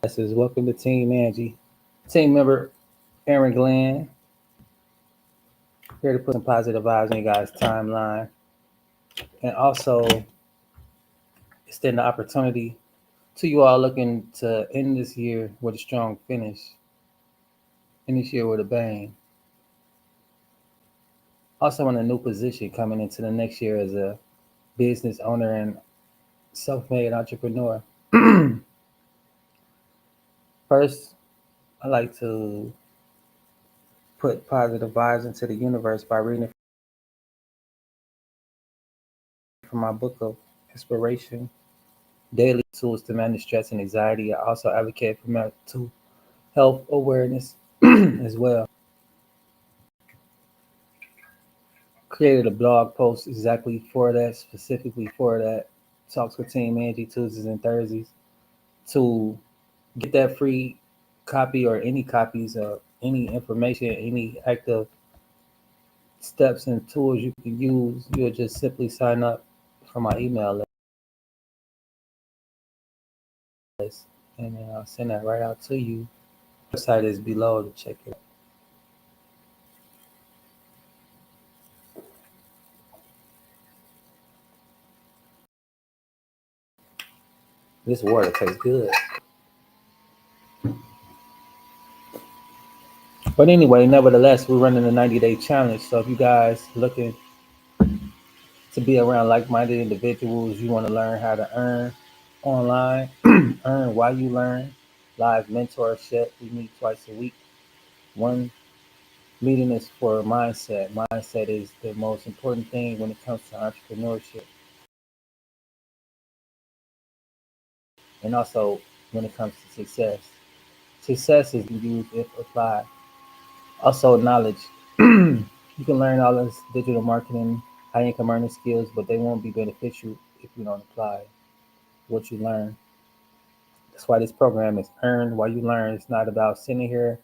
This is welcome to Team Angie. Team member Aaron Glenn, here to put some positive vibes in you guys' timeline. And also extend the opportunity to you all looking to end this year with a strong finish, end this year with a bang. Also in a new position coming into the next year as a business owner and self-made entrepreneur. First, I like to put positive vibes into the universe by reading from my book of inspiration, daily tools to manage stress and anxiety. I also advocate for mental health awareness as well. Created a blog post exactly for that, specifically for that. Talks with Team Angie Tuesdays and Thursdays to get that free copy or any copies of any information, any active steps and tools you can use. You'll just simply sign up for my email list and then I'll send that right out to you. The website is below to check it out. This water tastes good. But anyway, nevertheless, we're running a 90-day challenge. So if you guys looking to be around like-minded individuals, you want to learn how to earn online, earn while you learn, live mentorship. We meet twice a week. One meeting is for mindset. Mindset is the most important thing when it comes to entrepreneurship, and also when it comes to success. Success is used if applied. Also, knowledge. You can learn all this digital marketing, high income earning skills, but they won't be beneficial if you don't apply what you learn. That's why this program is earn while you learn. It's not about sitting here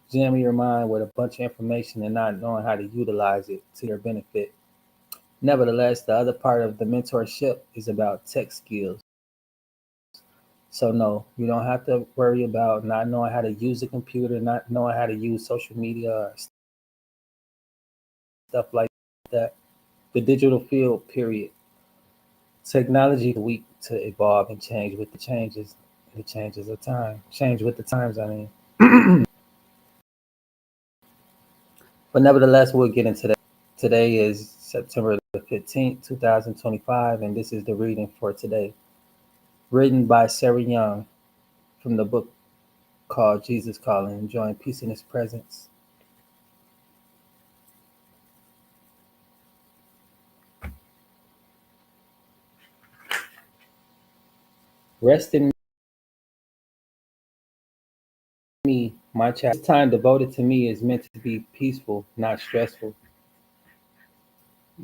jamming your mind with a bunch of information and not knowing how to utilize it to your benefit. Nevertheless, the other part of the mentorship is about tech skills. So no, you don't have to worry about not knowing how to use a computer, not knowing how to use social media or stuff like that. The digital field, period. Technology is weak to evolve and change with the changes of time. Change with the times, I mean. But nevertheless, we'll get into that. Today is September the 15th, 2025, and this is the reading for today. Written by Sarah Young from the book called Jesus Calling, Enjoying Peace in His Presence. Rest in me, my child. This time devoted to me is meant to be peaceful, not stressful.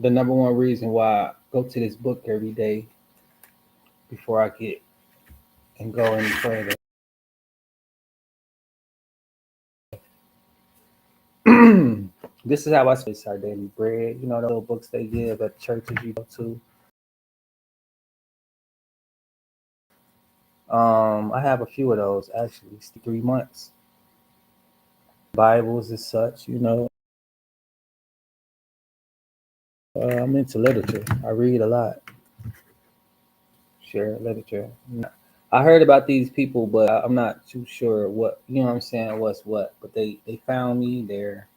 The number one reason why I go to this book every day before I get and go any further. This is how I space our daily bread. You know, the little books they give at churches you go to. I have a few of those actually, 3 months. Bibles as such, you know. I'm into literature. I read a lot. Share literature. I heard about these people, but I'm not too sure what you know what I'm saying, what's what. But they found me, they're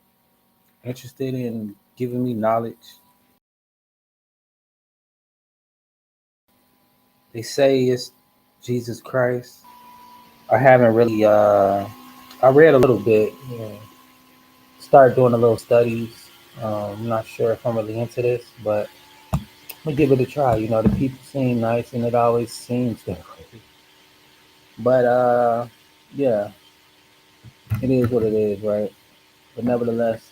interested in giving me knowledge. They say it's Jesus Christ. I haven't really I read a little bit, start doing a little studies. I'm not sure if I'm really into this, but I'm gonna give it a try. You know, the people seem nice and it always seems that way. But yeah, it is what it is, right? But nevertheless,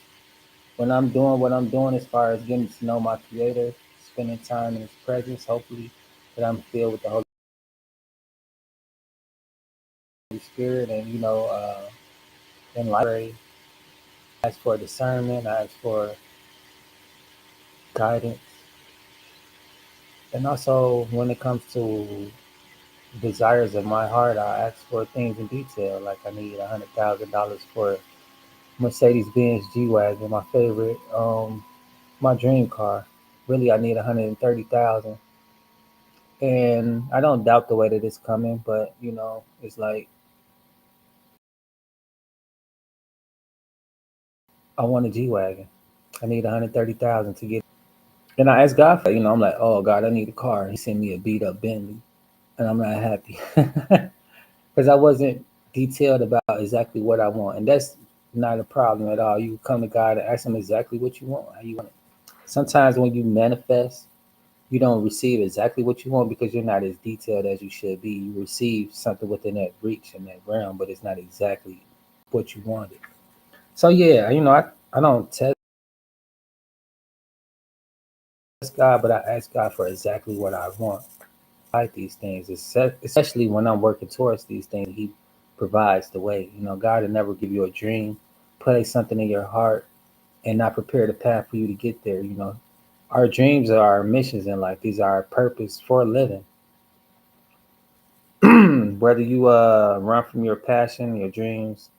when I'm doing what I'm doing as far as getting to know my creator, spending time in his presence, hopefully that I'm filled with the Holy Spirit and in library, I ask for discernment, I ask for guidance. And also when it comes to desires of my heart, I ask for things in detail. Like I need $100,000 for Mercedes Benz G Wagon, my favorite, my dream car. Really, I need 130,000, and I don't doubt the way that it's coming. But it's like I want a G Wagon. I need 130,000 to get. And I asked God for it. I'm like, oh God, I need a car. He sent me a beat up Bentley, and I'm not happy because I wasn't detailed about exactly what I want, and that's not a problem at all. You come to God and ask Him exactly what you want, how you want it. Sometimes when you manifest, you don't receive exactly what you want because you're not as detailed as you should be. You receive something within that reach and that realm, but it's not exactly what you wanted. So yeah, I don't test God, but I ask God for exactly what I want. I like these things, especially when I'm working towards these things. He provides the way. God will never give you a dream, place something in your heart, and not prepare the path for you to get there. Our dreams are our missions in life. These are our purpose for living. Whether you run from your passion, your dreams,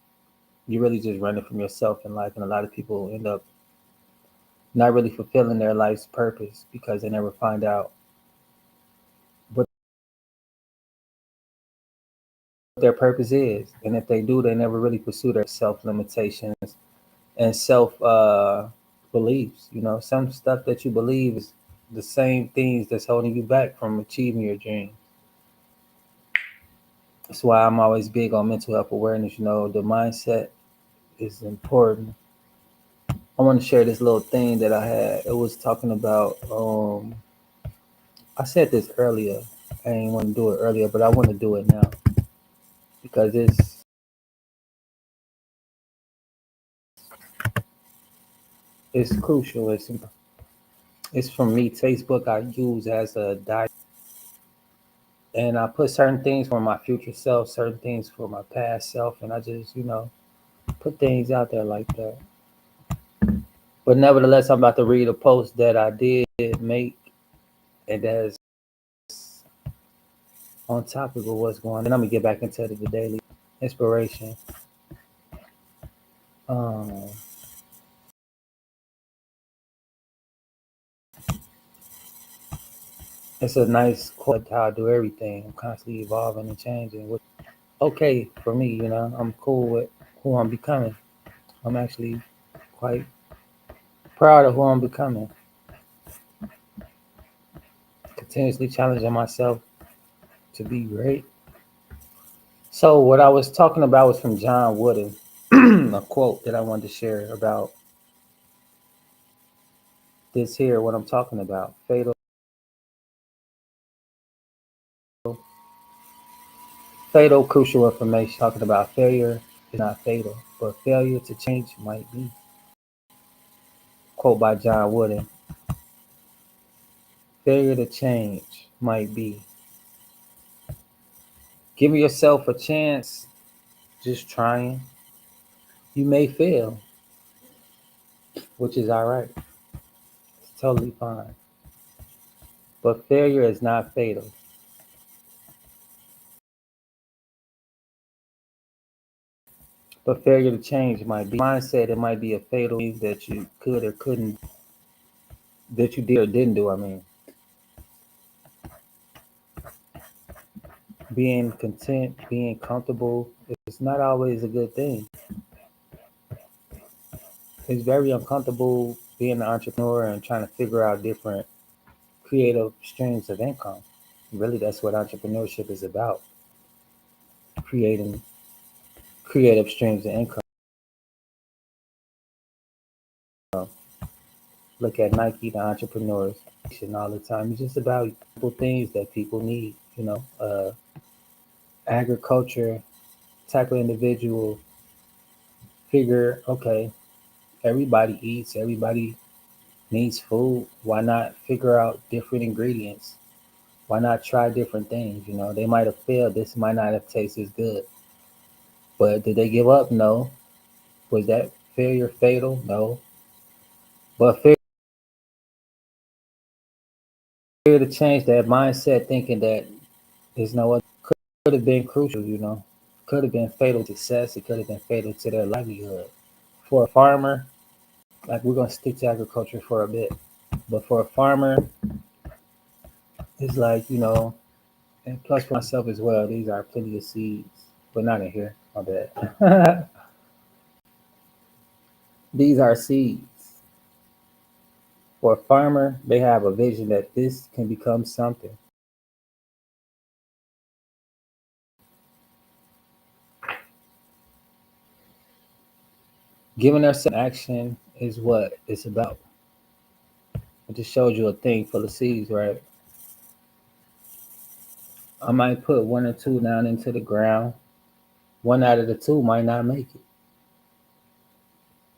you're really just running from yourself in life. And a lot of people end up not really fulfilling their life's purpose because they never find out what their purpose is. And if they do, they never really pursue their self limitations and self beliefs. Some stuff that you believe is the same things that's holding you back from achieving your dreams. That's why I'm always big on mental health awareness. The mindset is important. I want to share this little thing that I had. It was talking about. I said this earlier. I didn't want to do it earlier, but I want to do it now because it's crucial. It's from me. Facebook I use as a diet, and I put certain things for my future self, certain things for my past self, and I just put things out there like that. But nevertheless, I'm about to read a post that I did make, and that's on topic of what's going on. And I'm gonna get back into the daily inspiration. Um, it's a nice quote how I do everything. I'm constantly evolving and changing. Which okay for me, I'm cool with who I'm becoming. I'm actually quite proud of who I'm becoming. Continuously challenging myself to be great. So what I was talking about was from John Wooden, a quote that I wanted to share about this here, what I'm talking about. Fatal crucial information talking about failure is not fatal, but failure to change might be. Quote by John Wooden. Failure to change might be. Giving yourself a chance, just trying. You may fail, which is all right. It's totally fine. But failure is not fatal. But failure to change might be. Mindset, it might be a fatal thing that you could or couldn't, that you did or didn't do. I mean, being content, being comfortable, it's not always a good thing. It's very uncomfortable being an entrepreneur and trying to figure out different creative streams of income. Really, that's what entrepreneurship is about, creating creative streams of income. Look at Nike, the entrepreneurs, and all the time. It's just about simple things that people need, agriculture, type of individual, figure, okay, everybody eats, everybody needs food. Why not figure out different ingredients? Why not try different things? They might have failed. This might not have tasted good. But did they give up? No. Was that failure fatal? No. But failure to change that mindset, thinking that there's no other. could have been crucial. Could have been fatal to success. It could have been fatal to their livelihood. For a farmer, like we're gonna stick to agriculture for a bit, but for a farmer, it's like and plus for myself as well. These are plenty of seeds, but not in here. My bad. These are seeds. For a farmer, they have a vision that this can become something. Giving themselves action is what it's about. I just showed you a thing full of seeds, right? I might put one or two down into the ground. One out of the two might not make it.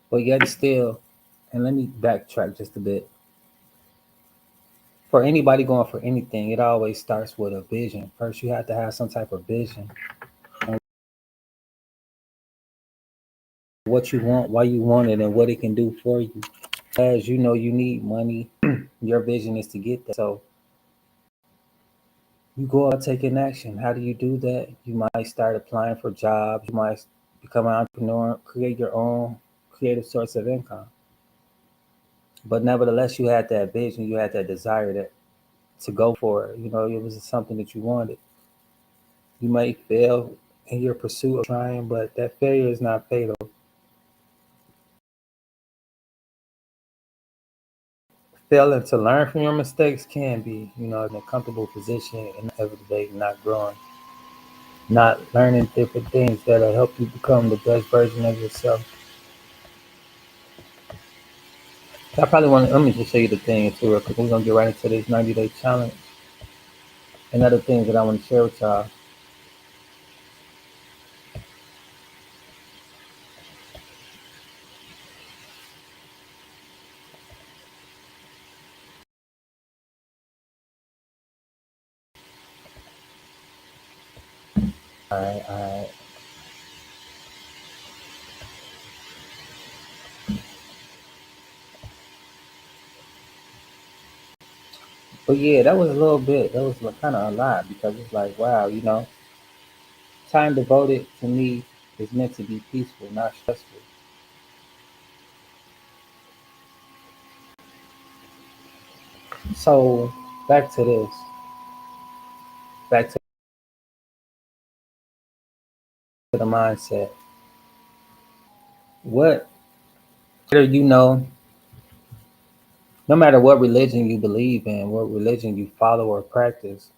But yet still, and let me backtrack just a bit. For anybody going for anything, it always starts with a vision. First, you have to have some type of vision on what you want, why you want it, and what it can do for you. As you know, you need money. Your vision is to get that. So you go out taking action. How do you do that? You might start applying for jobs. You might become an entrepreneur, create your own creative source of income. But nevertheless, you had that vision, you had that desire to go for it. It was something that you wanted. You might fail in your pursuit of trying, but that failure is not fatal. Failing to learn from your mistakes can be, in a comfortable position and inevitably not growing, not learning different things that'll help you become the best version of yourself. I probably let me just show you the thing too real quick. We're gonna get right into this 90-day challenge and other things that I want to share with y'all. All right. But yeah, that was a little bit. That was kind of a lot because it's like, wow, time devoted to me is meant to be peaceful, not stressful. So back to this. Back to the mindset. What you know, no matter what religion you believe in, what religion you follow or practice,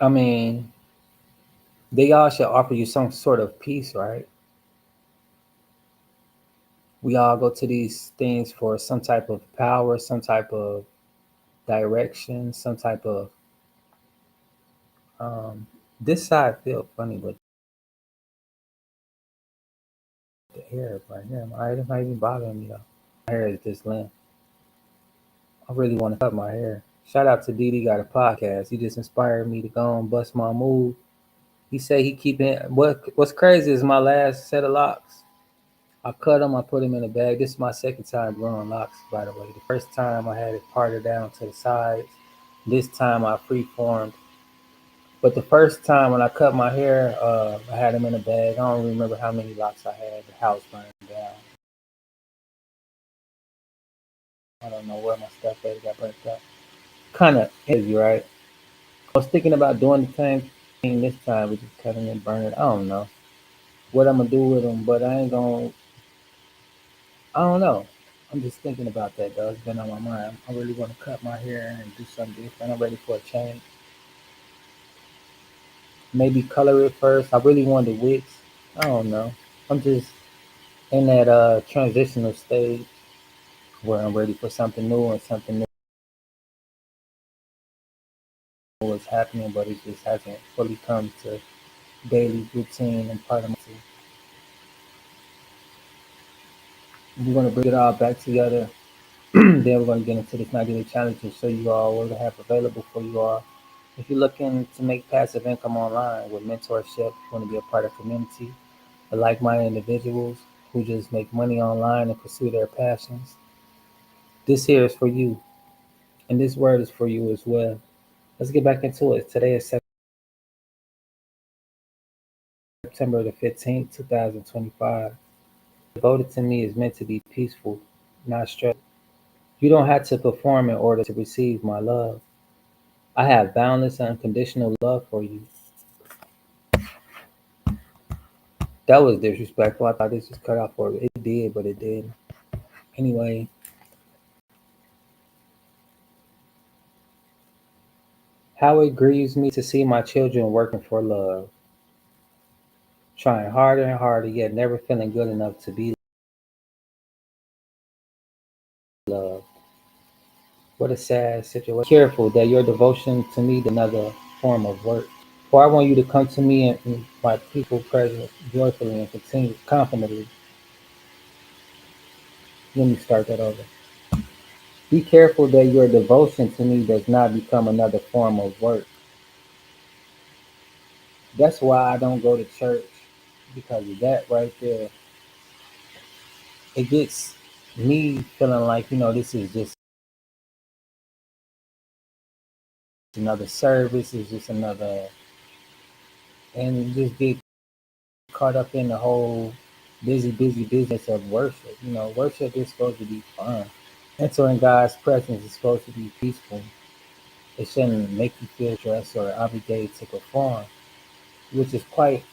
I mean, they all should offer you some sort of peace, right? We all go to these things for some type of power, some type of direction, some type of um this side feel funny, but the hair right here, my hair is not even bothering me though. My hair is just limp. I really want to cut my hair. Shout out to Didi got a podcast. He just inspired me to go and bust my move. He said he keeping what's crazy is my last set of locks. I cut them, I put them in a bag. This is my second time growing locks, by the way. The first time I had it parted down to the sides. This time I free formed. But the first time when I cut my hair, I had them in a bag. I don't remember how many locks I had. The house burned down. I don't know where my stuff at. It got burnt up. Kind of crazy, right? I was thinking about doing the same thing this time, but just cutting and burning. I don't know what I'm gonna do with them, but I ain't gonna. I don't know. I'm just thinking about that though. It's been on my mind. I really want to cut my hair and do something different. I'm ready for a change. Maybe color it first. I really want the wigs. I don't know. I'm just in that transitional stage where I'm ready for something new and something new is happening, but it just hasn't fully come to daily routine and part of my routine. We're gonna bring it all back together. Then we're gonna get into this 90-day challenge and show you all what we have available for you all. If you're looking to make passive income online with mentorship, you want to be a part of a community of like-minded individuals who just make money online and pursue their passions. This here is for you. And this word is for you as well. Let's get back into it. Today is September the 15th, 2025. Devoted to me is meant to be peaceful, not stressful. You don't have to perform in order to receive my love. I have boundless and unconditional love for you. That was disrespectful. I thought this was cut off for it. It did, but it didn't. Anyway, how it grieves me to see my children working for love, trying harder and harder, yet never feeling good enough to be loved. What a sad situation. Careful that your devotion to me is another form of work. For I want you to come to me in my peaceful presence joyfully and continue confidently. Let me start that over. Be careful that your devotion to me does not become another form of work. That's why I don't go to church, because of that right there. It gets me feeling like, this is just another service, it's just another, and just get caught up in the whole busy business of worship. Worship is supposed to be fun. Entering God's presence is supposed to be peaceful. It shouldn't make you feel stressed or obligated to perform, which is quite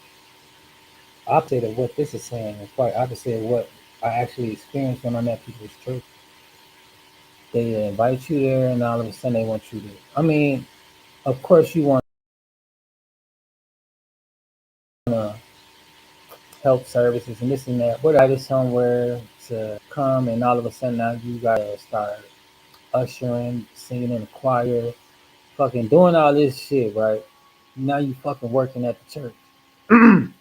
opposite of what this is saying, and quite opposite of what I actually experienced when I'm at people's church. They invite you there, and all of a sudden they want you to. I mean, of course you want to help services and this and that, but I just somewhere to come, and all of a sudden now you gotta start ushering, singing in the choir, fucking doing all this shit, right? Now you fucking working at the church. And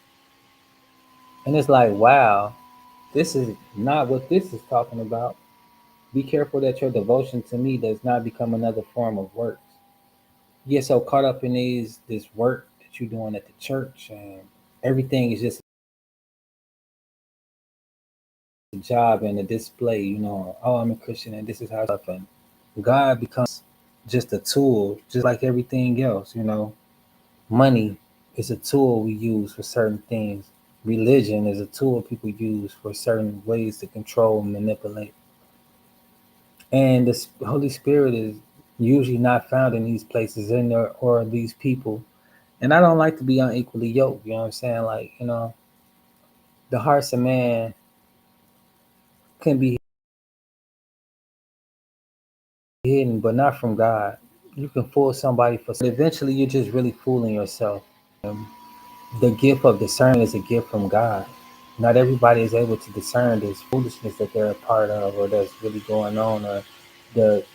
it's like, wow, this is not what this is talking about. Be careful that your devotion to me does not become another form of work. You get so caught up in this work that you're doing at the church, and everything is just a job and a display. Oh, I'm a Christian and this is how stuff. And God becomes just a tool, just like everything else. Money is a tool we use for certain things. Religion is a tool people use for certain ways to control and manipulate. And the Holy Spirit is usually not found in these places in there or these people. And I don't like to be unequally yoked. You know what I'm saying? Like, the hearts of man can be hidden, but not from God. You can fool somebody eventually you're just really fooling yourself. The gift of discernment is a gift from God. Not everybody is able to discern this foolishness that they're a part of, or that's really going on, or the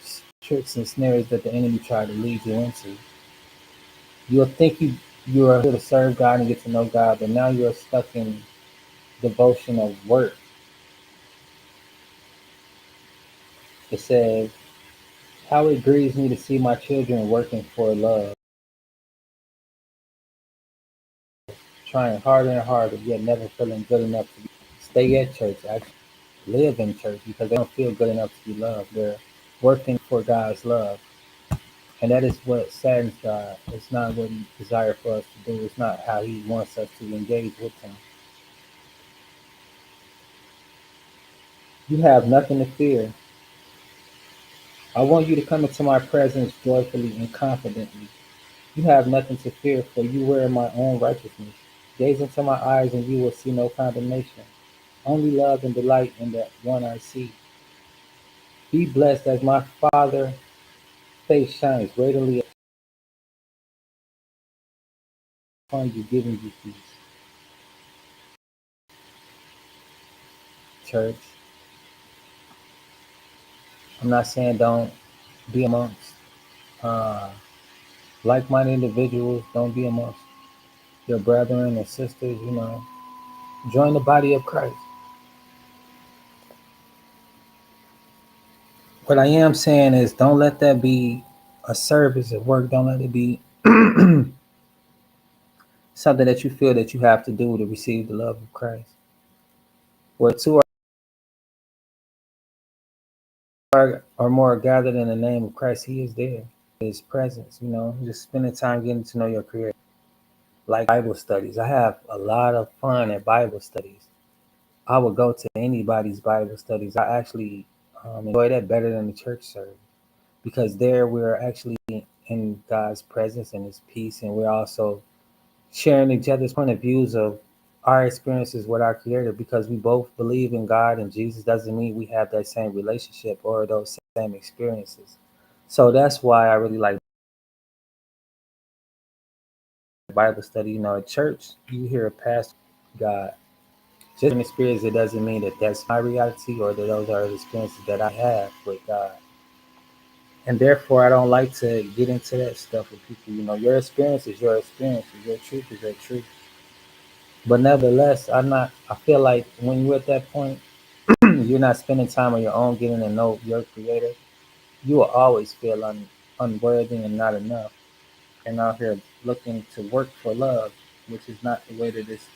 tricks and snares that the enemy try to lead you into. You'll think you're here to serve God and get to know God, but now you're stuck in devotion of work. It says, how it grieves me to see my children working for love, trying harder and harder, yet never feeling good enough to stay at church, actually live in church, because they don't feel good enough to be loved. They're working for God's love. And that is what saddens God. It's not what He desires for us to do. It's not how He wants us to engage with Him. You have nothing to fear. I want you to come into my presence joyfully and confidently. You have nothing to fear, for you wear my own righteousness. Gaze into my eyes, and you will see no condemnation. Only love and delight in that one I see. Be blessed as my Father face shines radiantly upon you, giving you peace. Church, I'm not saying don't be amongst uh, like-minded individuals. Don't be amongst your brethren and sisters. Join the body of Christ. What I am saying is, don't let that be a service at work. Don't let it be something that you feel that you have to do to receive the love of Christ. Where two or more gathered in the name of Christ, He is there. His presence, just spending time getting to know your Creator. Like Bible studies, I have a lot of fun at Bible studies. I would go to anybody's Bible studies. I actually enjoy that better than the church service because there we're actually in God's presence and His peace, and we're also sharing each other's point of views of our experiences with our Creator. Because we both believe in God and Jesus doesn't mean we have that same relationship or those same experiences. So that's why I really like Bible study. At church, you hear a pastor, God. Just an experience, it doesn't mean that that's my reality or that those are the experiences that I have with God. And therefore, I don't like to get into that stuff with people. Your experience is your experience, your truth is your truth. But nevertheless, I feel like when you're at that point, you're not spending time on your own getting to know your Creator. You will always feel unworthy and not enough. And out here looking to work for love, which is not the way that it's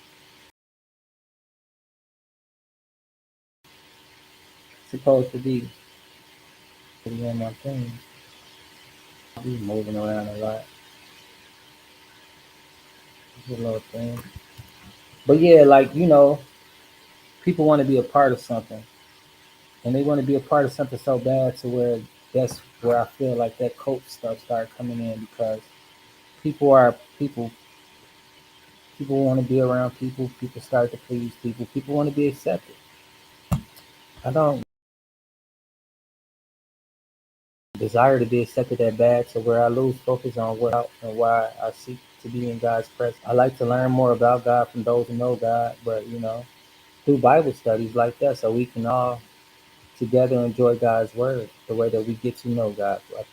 supposed to be. To be on my thing, I'll be moving around a lot. It's a little thing. But yeah, like, people want to be a part of something. And they want to be a part of something so bad to where that's where I feel like that cult stuff started coming in because people are people people want to be around people, people start to please people want to be accepted. I don't desire to be accepted that bad to where I lose focus on what and why I seek to be in God's presence. I like to learn more about God from those who know God, but through Bible studies like that so we can all together enjoy God's word the way that we get to know God, like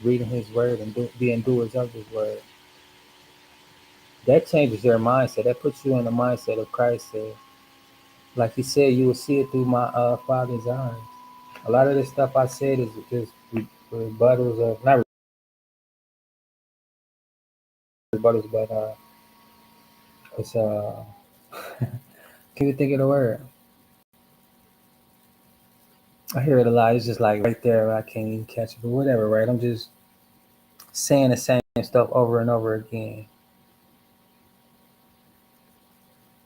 reading His word and being doers of His word. That changes your mindset. That puts you in the mindset of Christ. Said, like He said, you will see it through my Father's eyes. A lot of the stuff I said is just rebuttals of not rebuttals, but it's can you think of the word? I hear it a lot. It's just like right there. I can't even catch it, but whatever. Right? I'm just saying the same stuff over and over again.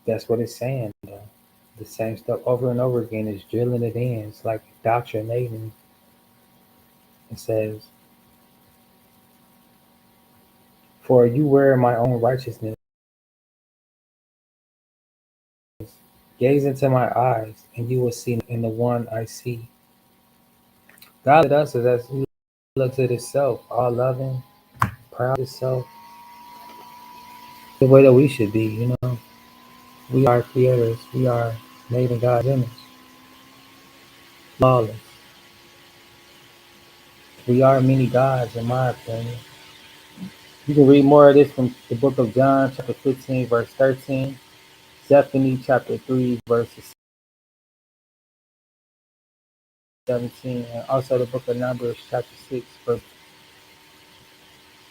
That's what it's saying, though. The same stuff over and over again is drilling it in. It's like indoctrinating. It says, "For you wear my own righteousness, gaze into my eyes, and you will see in the one I see." God at us is as He looks at Himself, all loving, proud of Himself, the way that we should be. We are creators. We are made in God's image, flawless. We are many gods, in my opinion. You can read more of this from the book of John, chapter 15, verse 13. Zephany chapter 3, verses 17, and also the book of Numbers, chapter 6, verse.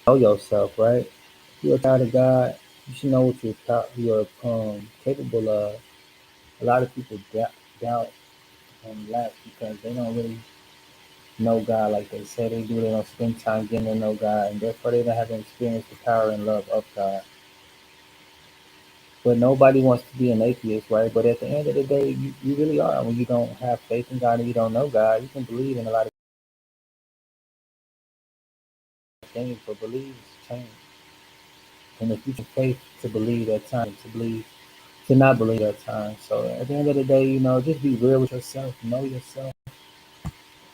Know yourself, right? You're a child of God. You should know what you're capable of. A lot of people doubt and lack because they don't really know God like they say they do. They don't spend time getting to know God, and therefore they don't have experienced the power and love of God. But nobody wants to be an atheist, right? But at the end of the day, you really are. When you don't have faith in God and you don't know God, you can believe in a lot of things, but believe is change. And if you have faith to believe at times, to believe, to not believe at times. So at the end of the day, just be real with yourself, know yourself,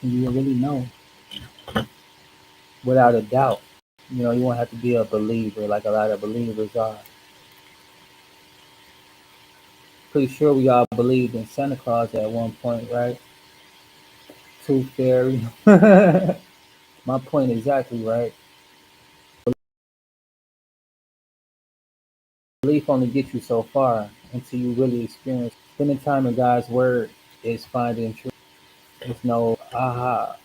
and you will really know without a doubt. You won't have to be a believer like a lot of believers are. Pretty sure we all believed in Santa Claus at one point, right? Tooth Fairy. My point exactly, right? Belief only gets you so far until you really experience. Spending time in God's Word is finding truth. It's no aha.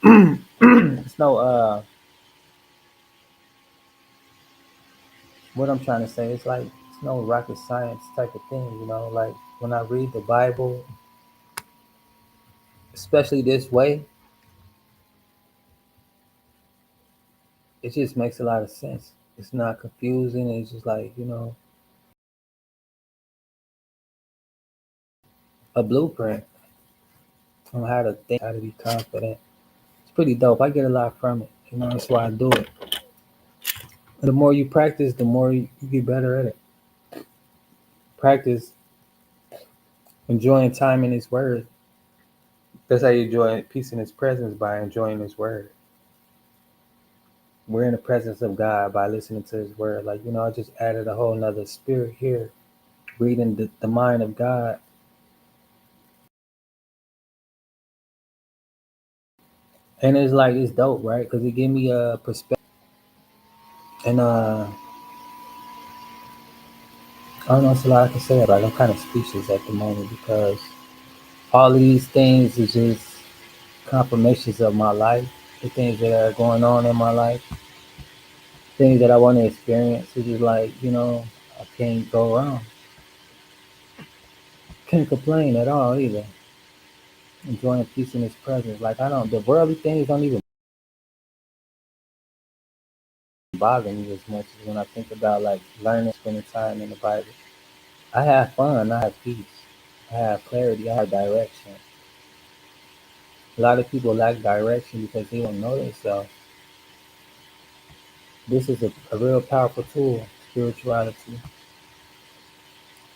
It's no what I'm trying to say. It's like it's no rocket science type of thing. Like when I read the Bible, especially this way, it just makes a lot of sense. It's not confusing. It's just like, a blueprint on how to think, how to be confident. It's pretty dope. I get a lot from it. That's why I do it. The more you practice, the more you get better at it. Practice enjoying time in His Word. That's how you enjoy peace in His presence, by enjoying His Word. We're in the presence of God by listening to His Word. Like, I just added a whole nother spirit here, reading the mind of God. And it's like, it's dope, right? Because it gave me a perspective. And I don't know, it's a lot I can say about it. I'm kind of speechless at the moment because all of these things is just confirmations of my life, the things that are going on in my life, things that I want to experience. It's just like, I can't go wrong. Can't complain at all either. Enjoying peace in His presence. Like, the worldly things don't even bother me as much as when I think about like learning, spending time in the Bible. I have fun, I have peace, I have clarity, I have direction. A lot of people lack direction because they don't know themselves. This is a real powerful tool, spirituality.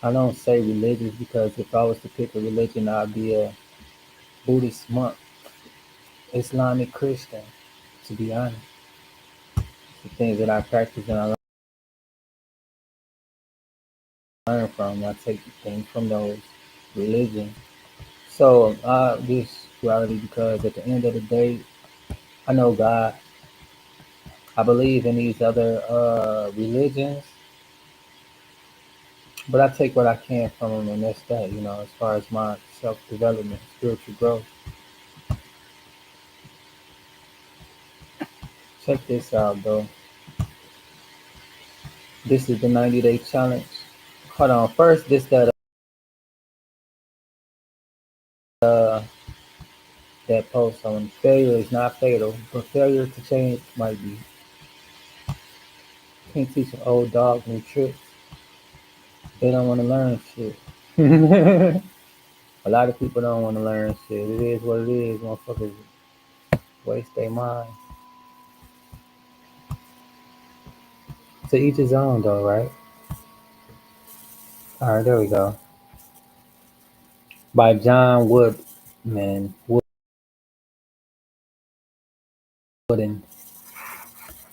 I don't say religious because if I was to pick a religion, I'd be a Buddhist monk, Islamic Christian, to be honest. The things that I practice and I learn from, I take things from those religions. So this reality because at the end of the day, I know God. I believe in these other religions, but I take what I can from them, and that's that. As far as my self development, spiritual growth. Check this out, though. This is the 90-day challenge. Hold on. First, uh, that post on failure is not fatal, but failure to change might be. Can't teach an old dog new tricks. They don't want to learn shit. A lot of people don't want to learn shit. It is what it is. Motherfuckers waste their mind. To each his own, though, right? All right, there we go. By John Woodman. Wooden.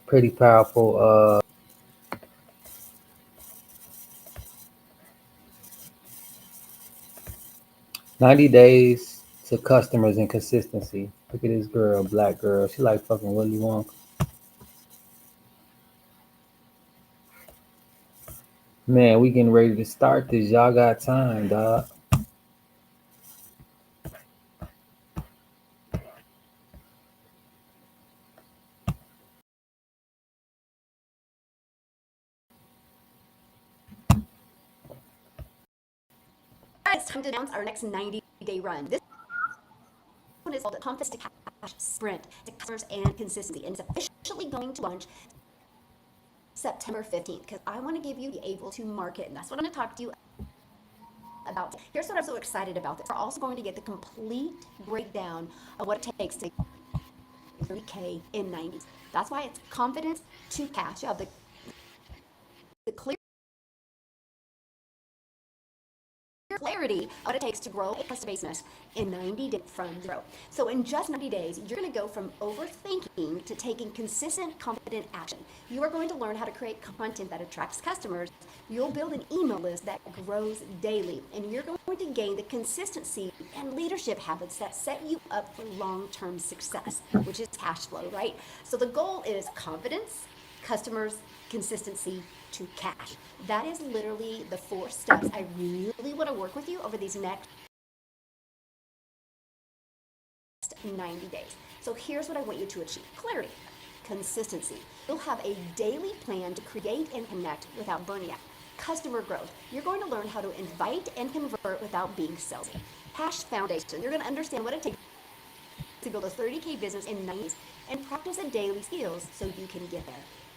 Pretty powerful. 90 days to customers and consistency. Look at this girl, black girl. She like fucking Willy Wonka. Man, we getting ready to start this. Y'all got time, dog. It's time to announce our next 90-day run. This one is called the Confidence to Cash Sprint to Customers and Consistency, and it's officially going to launch September 15th because I want to give you the able to market, and that's what I'm going to talk to you about. Here's what I'm so excited about this. We're also going to get the complete breakdown of what it takes to 30K in 90s. That's why it's confidence to cash. You have the clear clarity of what it takes to grow a custom business in 90 days from zero. So in just 90 days, you're going to go from overthinking to taking consistent, confident action. You are going to learn how to create content that attracts customers. You'll build an email list that grows daily, and you're going to gain the consistency and leadership habits that set you up for long-term success, which is cash flow, right? So the goal is confidence, customers, consistency to cash. That is literally the 4 steps I really want to work with you over these next 90 days. So here's what I want you to achieve. Clarity, consistency. You'll have a daily plan to create and connect without burning out. Customer growth. You're going to learn how to invite and convert without being salesy. Cash foundation. You're going to understand what it takes to build a 30K business in 90 days and practice a daily skills so you can get there.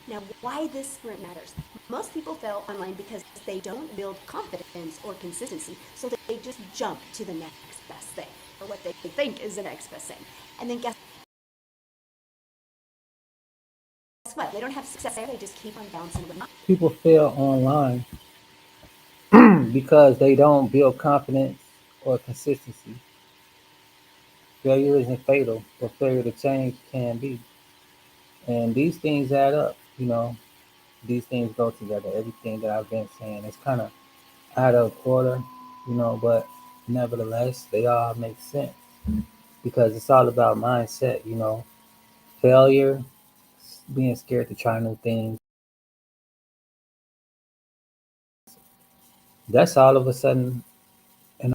Now, why this sprint matters. Most people fail online because they don't build confidence or consistency, so they just jump to the next best thing, or what they think is the next best thing. And then guess what? They don't have success there, they just keep on bouncing around. People fail online because they don't build confidence or consistency. Failure isn't fatal, but failure to change can be. And these things add up, these things go together. Everything that I've been saying is kind of out of order, but nevertheless, they all make sense because it's all about mindset. Failure, being scared to try new things. That's all of a sudden, and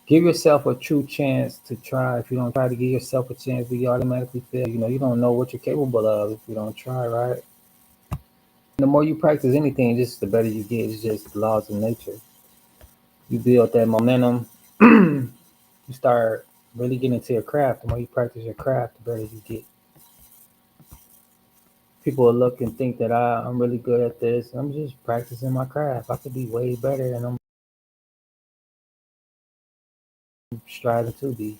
give yourself a true chance to try. If you don't try to give yourself a chance, you automatically fail. You don't know what you're capable of if you don't try, right? And the more you practice anything, just the better you get. It's just the laws of nature. You build that momentum. You start really getting into your craft. The more you practice your craft, the better you get. People will look and think that I'm really good at this. I'm just practicing my craft. I could be way better, and I'm striving to be.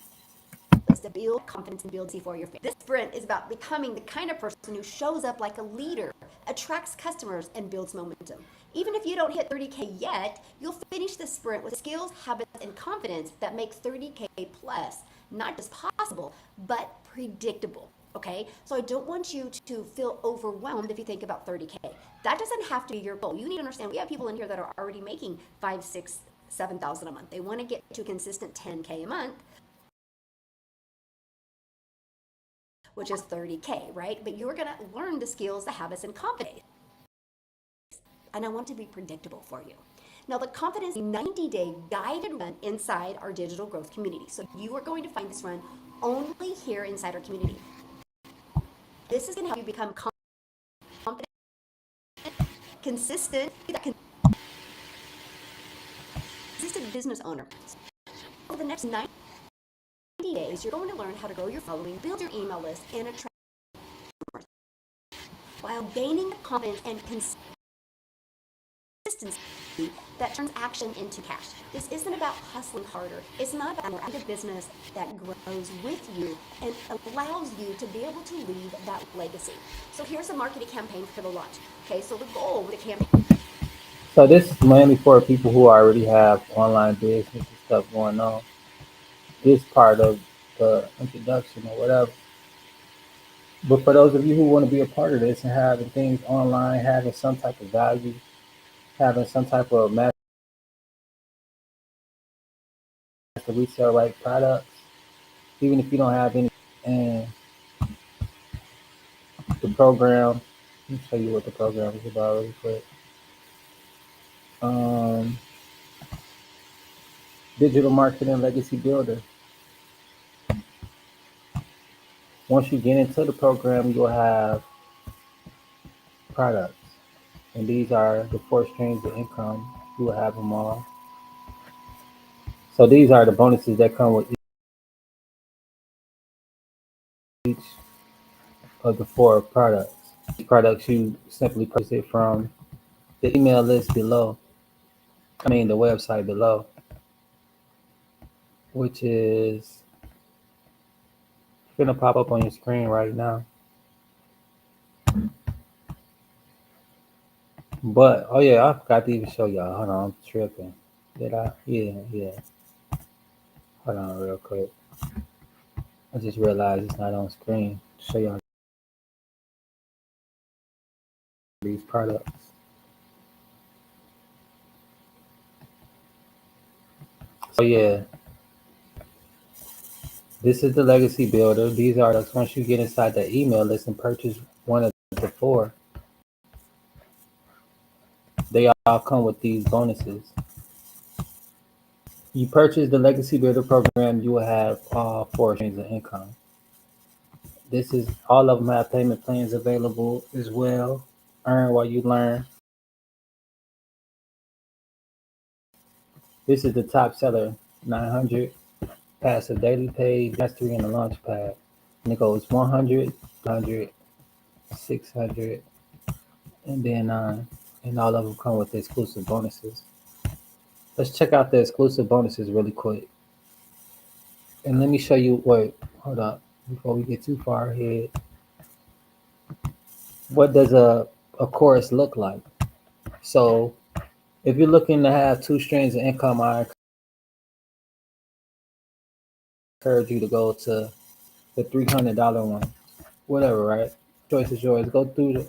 To build confidence and build for your family. This sprint is about becoming the kind of person who shows up like a leader, attracts customers, and builds momentum. Even if you don't hit 30K yet, you'll finish the sprint with skills, habits, and confidence that make 30K plus not just possible, but predictable. Okay, so I don't want you to feel overwhelmed if you think about 30K. That doesn't have to be your goal. You need to understand we have people in here that are already making 5, 6, 7,000 a month. They want to get to a consistent 10K a month, which is 30K, right? But you're gonna learn the skills, the habits, and confidence. And I want to be predictable for you. Now, the confidence 90-day guided run inside our digital growth community. So you are going to find this run only here inside our community. This is gonna help you become confident, consistent, consistent business owner. So over the next 90 days, you're going to learn how to grow your following, build your email list, and attract customers while gaining confidence and consistency that turns action into cash. This isn't about hustling harder. It's not about a business that grows with you and allows you to be able to leave that legacy. So here's a marketing campaign for the launch. Okay, so the goal with the campaign. So this is mainly for people who already have online business and stuff going on. This part of the introduction or whatever. But for those of you who want to be a part of this and having things online, having some type of value, having some type of master resale right products, even if you don't have any, and the program, let me show you what the program is about really quick. Um, Digital marketing legacy builder. Once you get into the program, you'll have products, and these are the four streams of income. You will have them all. So these are the bonuses that come with each of the four products. These products you simply purchase it from the email list below. The website below, which is gonna pop up on your screen right now. But oh yeah, I forgot to even show y'all. Hold on, I'm tripping. Did I? Yeah, yeah. Hold on, real quick. I just realized it's not on screen. Show y'all these products. So yeah, this is the legacy builder. These are the once you get inside the email list and purchase one of the four, they all come with these bonuses. You purchase the legacy builder program, you will have all four streams of income. This is all of them have payment plans available as well. Earn while you learn. This is the top seller, 900 passive daily paid mastery and the launch pad. And it goes 100, 600, and then and all of them come with exclusive bonuses. Let's check out the exclusive bonuses really quick. And let me show you what, hold up, before we get too far ahead. What does a course look like? So if you're looking to have two streams of income, I encourage you to go to the $300 one, whatever, right? Choice is yours. Go through the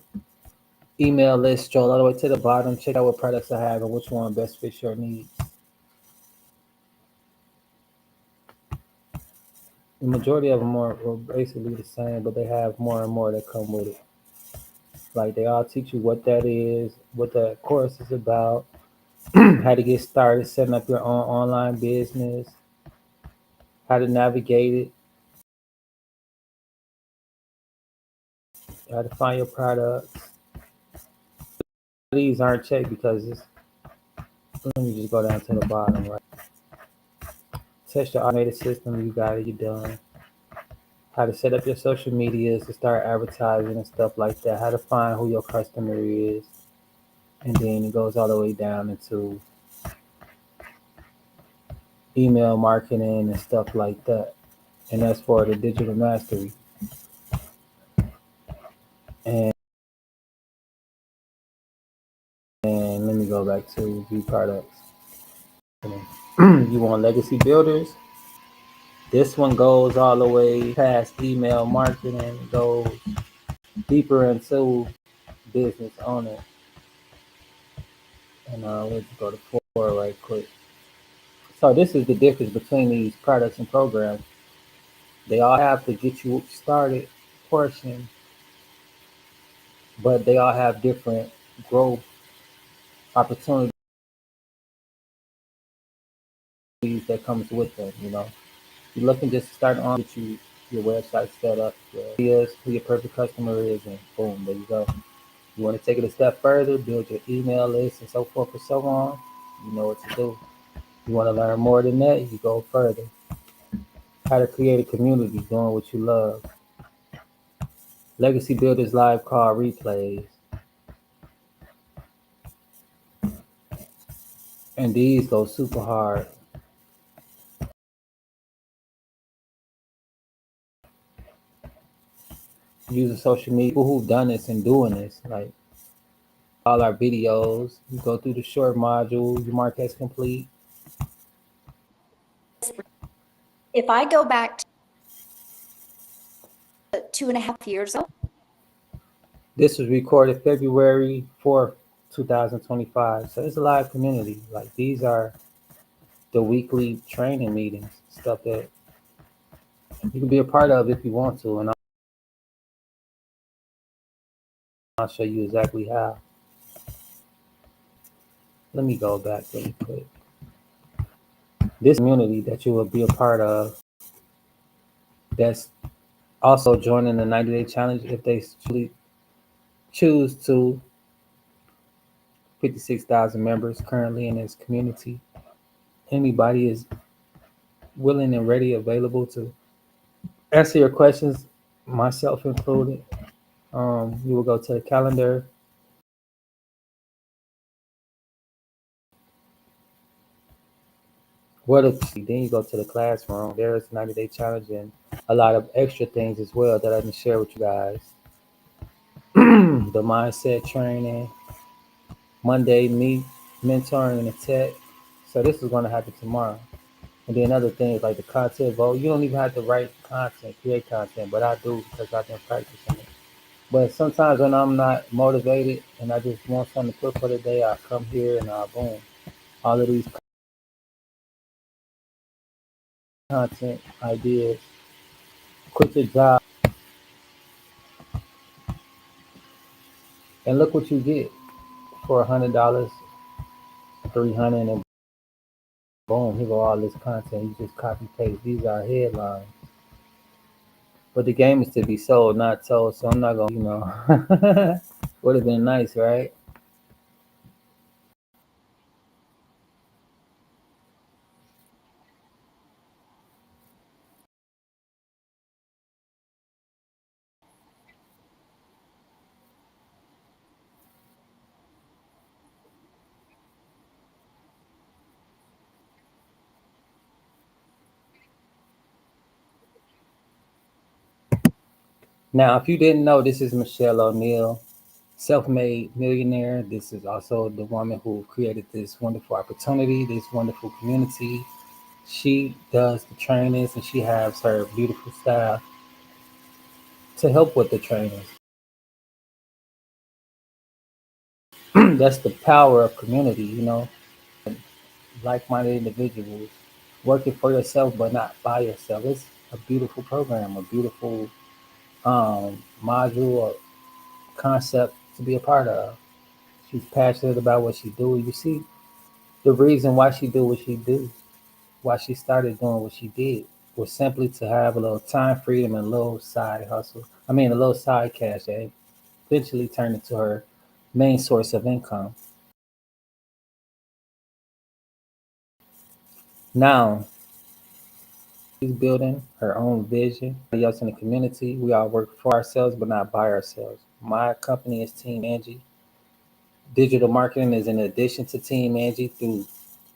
email list, scroll all the way to the bottom, check out what products I have and which one best fits your needs. The majority of them are basically the same, but they have more and more that come with it. Like they all teach you what that is, what the course is about, how to get started setting up your own online business, how to navigate it, how to find your products. These aren't checked because it's, let me just go down to the bottom, right? Test your automated system, you got it, you done. How to set up your social medias to start advertising and stuff like that, how to find who your customer is, and then it goes all the way down into email marketing and stuff like that. And that's for the digital mastery. And let me go back to view products. You want legacy builders? This one goes all the way past email marketing, goes deeper into business owner. And let's go to four right quick. So this is the difference between these products and programs. They all have to get you started portion, but they all have different growth opportunities that comes with them. You're looking just to start on, get your website set up, who your perfect customer is, and boom, there you go. You want to take it a step further, build your email list and so forth and so on. You know what to do. You want to learn more than that, you go further. How to create a community doing what you love. Legacy Builders live call replays. And these go super hard. Using social media, people who've done this and doing this, like all our videos, you go through the short module, you mark as complete. If I go back to 2.5 years ago, This was recorded February 4th, 2025. So it's a live community. Like these are the weekly training meetings, stuff that you can be a part of if you want to. And I'll show you exactly how. Let me go back really quick. This community that you will be a part of, that's also joining the 90-day challenge if they choose to. 56,000 members currently in this community. Anybody is willing and ready, available to answer your questions, myself included. You will go to the calendar. Then you go to the classroom. There's 90-day challenge and a lot of extra things as well that I can share with you guys. The mindset training, Monday meet, mentoring and the tech. So this is going to happen tomorrow. And then other things like the content vote. You don't even have to write content, create content, but I do because I've been practicing it. But sometimes when I'm not motivated and I just want something to put for the day, I come here and boom, all of these content ideas. Quit your job and look what you get for $100, 300, and boom, here go all this content. You just copy paste. These are headlines. But the game is to be sold, not told. So I'm not gonna. Would have been nice, right? Now, if you didn't know, this is Michelle O'Neill, self-made millionaire. This is also the woman who created this wonderful opportunity, this wonderful community. She does the trainings and she has her beautiful staff to help with the trainings. That's the power of community, like-minded individuals working for yourself but not by yourself. It's a beautiful program, a beautiful module or concept to be a part of. She's passionate about what she do. You see, the reason why she do what she do, why she started doing what she did, was simply to have a little time freedom and a little side hustle. I mean, a little side cash that eventually turned into her main source of income. Now she's building her own vision. Everybody else in the community, we all work for ourselves, but not by ourselves. My company is Team Angie. Digital marketing is in addition to Team Angie through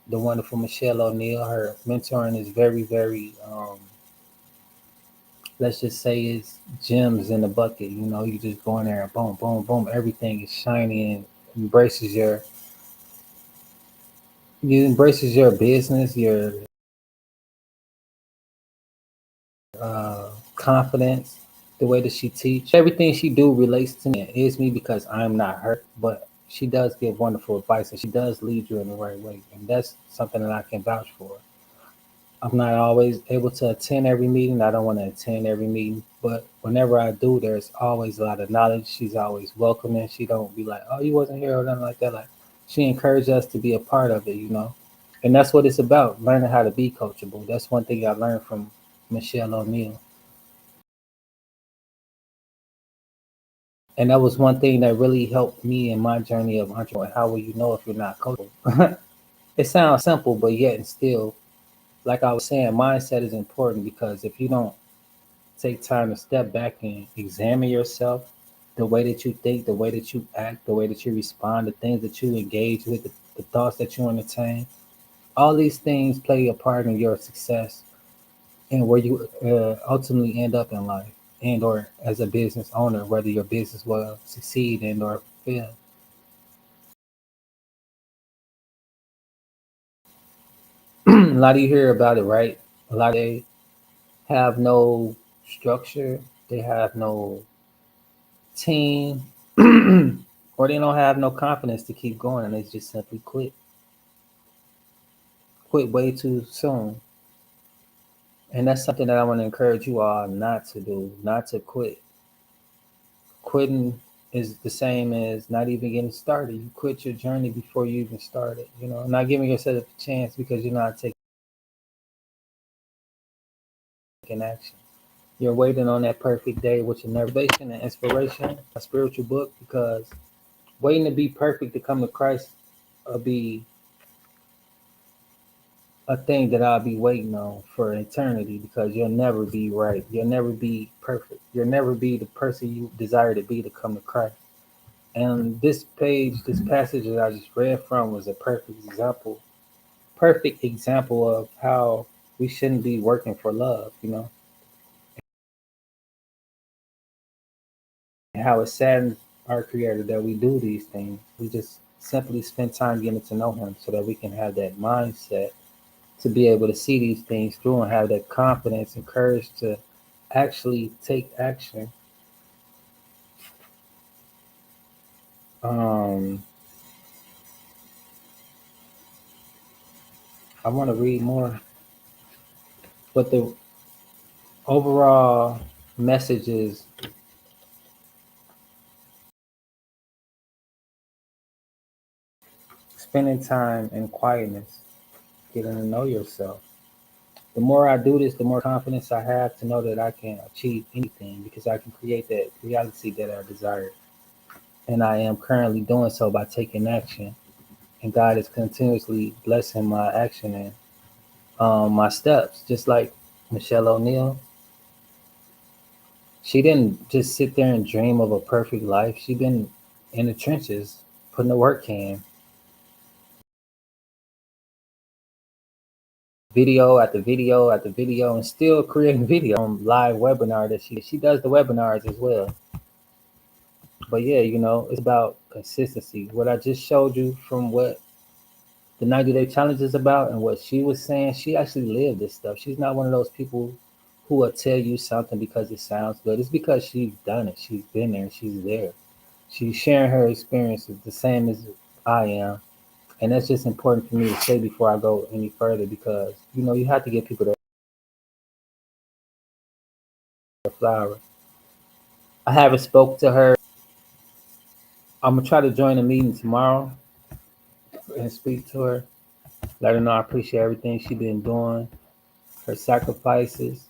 the wonderful Michelle O'Neill. Her mentoring is very, very, let's just say, it's gems in the bucket. You just go in there and boom, boom, boom. Everything is shiny and embraces your, you embraces your business, your confidence, the way that she teach. Everything she do relates to me. It is me because I'm not her, but she does give wonderful advice and she does lead you in the right way. And that's something that I can vouch for. I'm not always able to attend every meeting. I don't want to attend every meeting, but whenever I do, there's always a lot of knowledge. She's always welcoming. She don't be like, "Oh, you wasn't here" or nothing like that. Like she encouraged us to be a part of it. And that's what it's about: learning how to be coachable. That's one thing I learned from Michelle O'Neill, and that was one thing that really helped me in my journey of entrepreneur. How will you know if you're not coachable? It sounds simple, but yet and still, like I was saying, mindset is important because if you don't take time to step back and examine yourself, the way that you think, the way that you act, the way that you respond, the things that you engage with, the thoughts that you entertain, all these things play a part in your success and where you ultimately end up in life and or as a business owner, whether your business will succeed and or fail. A lot of you hear about it, right? A lot of they have no structure, they have no team, or they don't have no confidence to keep going and they just simply quit way too soon. And that's something that I want to encourage you all not to do, not to quit. Quitting is the same as not even getting started. You quit your journey before you even started, not giving yourself a chance because you're not taking action. You're waiting on that perfect day, which is motivation and inspiration, a spiritual book, because waiting to be perfect to come to Christ will be a thing that I'll be waiting on for eternity because you'll never be right. You'll never be perfect. You'll never be the person you desire to be to come to Christ. And this page, this passage that I just read from was a perfect example of how we shouldn't be working for love, and how it saddens our creator that we do these things. We just simply spend time getting to know him so that we can have that mindset to be able to see these things through and have that confidence and courage to actually take action. Um, I want to read more, but the overall message is spending time in quietness, getting to know yourself. The more I do this, the more confidence I have to know that I can achieve anything because I can create that reality that I desire. And I am currently doing so by taking action. And God is continuously blessing my action and my steps. Just like Michelle O'Neill, she didn't just sit there and dream of a perfect life. She been in the trenches, putting the work in. video after video after video and still creating video live webinar that she does the webinars as well. But yeah, it's about consistency. What I just showed you from what the 90-day challenge is about and what she was saying, she actually lived this stuff. She's not one of those people who will tell you something because it sounds good. It's because she's done it. She's been there. She's there. She's sharing her experiences the same as I am. And that's just important for me to say before I go any further because, you have to give people their flowers. I haven't spoke to her. I'm going to try to join a meeting tomorrow and speak to her. Let her know I appreciate everything she's been doing, her sacrifices.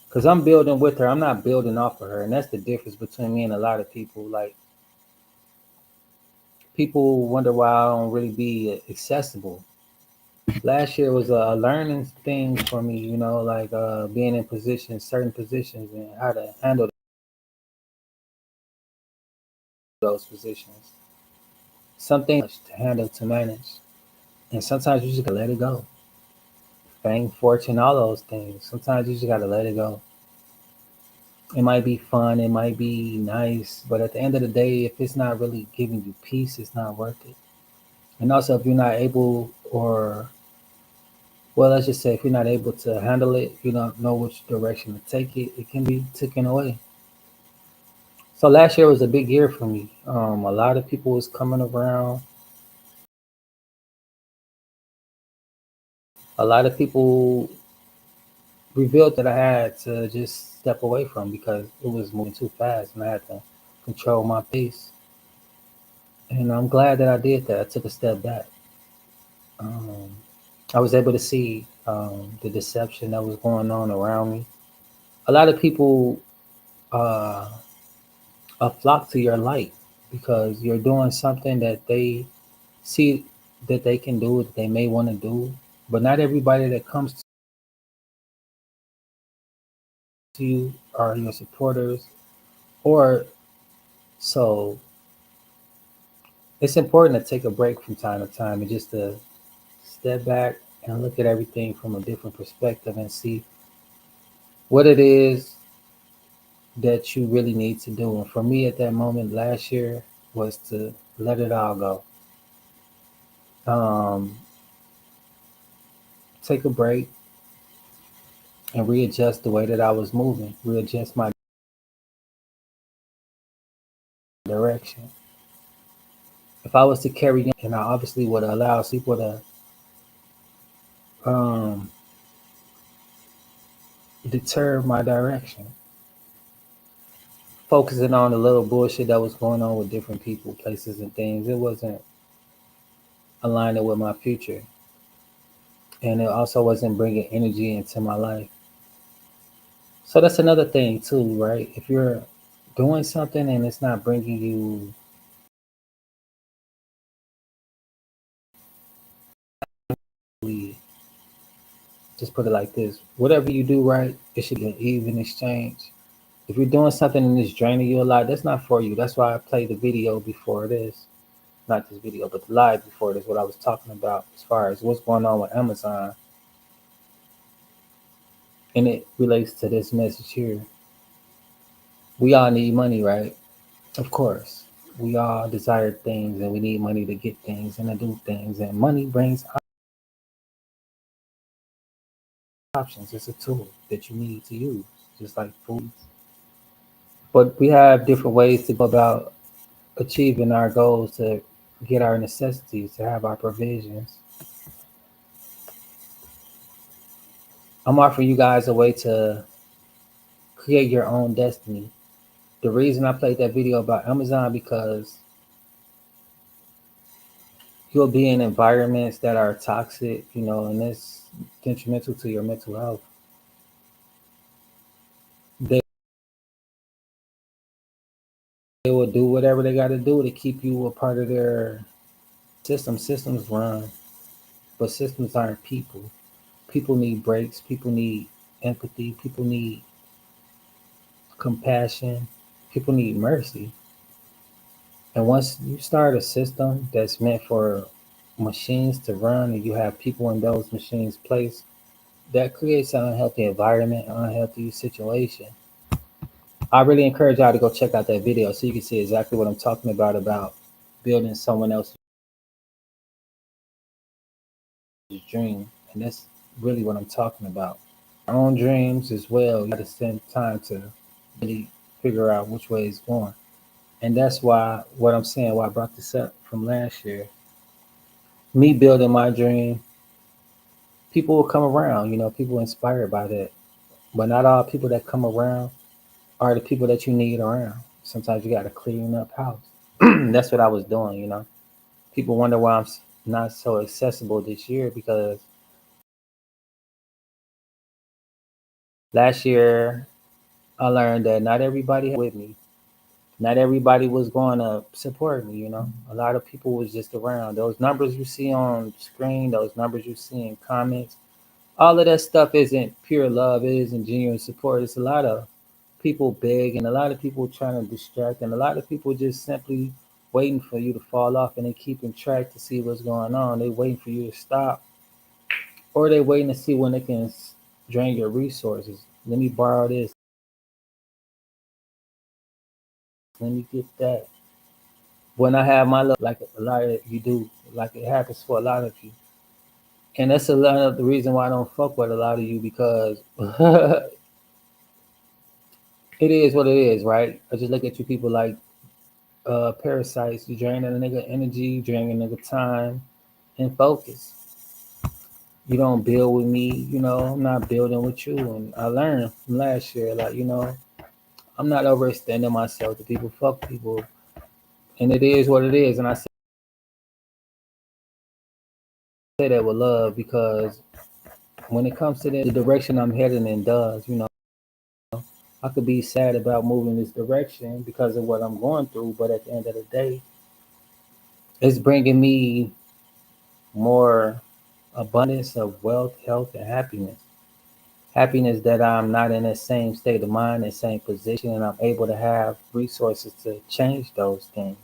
Because I'm building with her. I'm not building off of her. And that's the difference between me and a lot of people. Like, people wonder why I don't really be accessible. Last year was a learning thing for me, like being in positions, certain positions, and how to handle those positions. Some things to handle, to manage. And sometimes you just gotta let it go. Fame, fortune, all those things. Sometimes you just gotta let it go. It might be fun, it might be nice, but at the end of the day, if it's not really giving you peace, it's not worth it. And also, if you're not able, or well, let's just say if you're not able to handle it, you don't know which direction to take it, it can be taken away. So last year was a big year for me. A lot of people was coming around. A lot of people revealed that I had to just step away from because it was moving too fast and I had to control my pace. And I'm glad that I did that. I took a step back. Um, I was able to see the deception that was going on around me. A lot of people uh, flock to your light because you're doing something that they see that they can do, that they may want to do. But not everybody that comes to you are your supporters. Or so it's important to take a break from time to time and just to step back and look at everything from a different perspective and see what it is that you really need to do. And for me at that moment last year was to let it all go. Um, Take a break and readjust the way that I was moving, readjust my direction. If I was to carry on, and I obviously would allow people to um, deter my direction, focusing on the little bullshit that was going on with different people, places, and things. It wasn't aligning with my future, and it also wasn't bringing energy into my life. So that's another thing too, right? If you're doing something and it's not bringing you, just put it like this: whatever you do, right, it should be an even exchange. If you're doing something and it's draining you a lot, that's not for you. That's why I played the video before this, not this video, but the live before this. What I was talking about as far as what's going on with Amazon, and it relates to this message here. We all need money, right? Of course. We all desire things and we need money to get things and to do things. And money brings options. It's a tool that you need to use, just like food. But we have different ways to go about achieving our goals, to get our necessities, to have our provisions. I'm offering you guys a way to create your own destiny. The reason I played that video about Amazon because you'll be in environments that are toxic, and it's detrimental to your mental health. They will do whatever they got to do to keep you a part of their system. Systems run, but systems aren't people. People need breaks. People need empathy. People need compassion. People need mercy. And once you start a system that's meant for machines to run and you have people in those machines' place, that creates an unhealthy environment, an unhealthy situation. I really encourage y'all to go check out that video so you can see exactly what I'm talking about building someone else's dream. And that's really what I'm talking about. Our own dreams as well. You got to spend time to really figure out which way it's going. And that's why what I'm saying, why I brought this up from last year. Me building my dream, people will come around, people inspired by that. But not all people that come around are the people that you need around. Sometimes you got to clean up house. That's what I was doing. People wonder why I'm not so accessible this year because last year I learned that not everybody with me. Not everybody was going to support me. A lot of people was just around. Those numbers you see on screen, those numbers you see in comments, all of that stuff isn't pure love. It isn't genuine support. It's a lot of people begging, a lot of people trying to distract, and a lot of people just simply waiting for you to fall off and they keeping track to see what's going on. They waiting for you to stop, or they waiting to see when they can drain your resources. Let me borrow this. Let me get that. When I have my love, like a lot of you do, like it happens for a lot of you. And that's a lot of the reason why I don't fuck with a lot of you because it is what it is, right? I just look at you people like parasites. You drain a nigga energy, drain a nigga time and focus. You don't build with me, I'm not building with you. And I learned from last year, like, I'm not overextending myself to people. Fuck people. And it is what it is. And I say that with love because when it comes to the direction I'm heading in I could be sad about moving this direction because of what I'm going through. But at the end of the day, it's bringing me more abundance of wealth, health, and happiness. Happiness that I'm not in the same state of mind, the same position, and I'm able to have resources to change those things.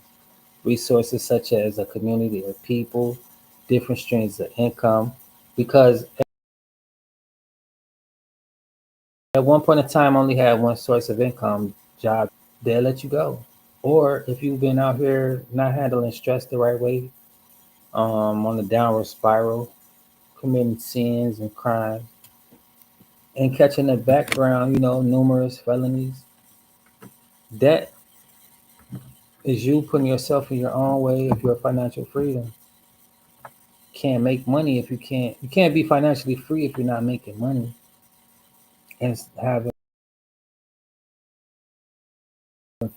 Resources such as a community of people, different streams of income. Because at one point in time, I only had one source of income job. They'll let you go. Or if you've been out here not handling stress the right way, on a downward spiral, committing sins and crimes, and catching the background, numerous felonies, that is you putting yourself in your own way of your financial freedom. Can't make money if you can't be financially free if you're not making money. And having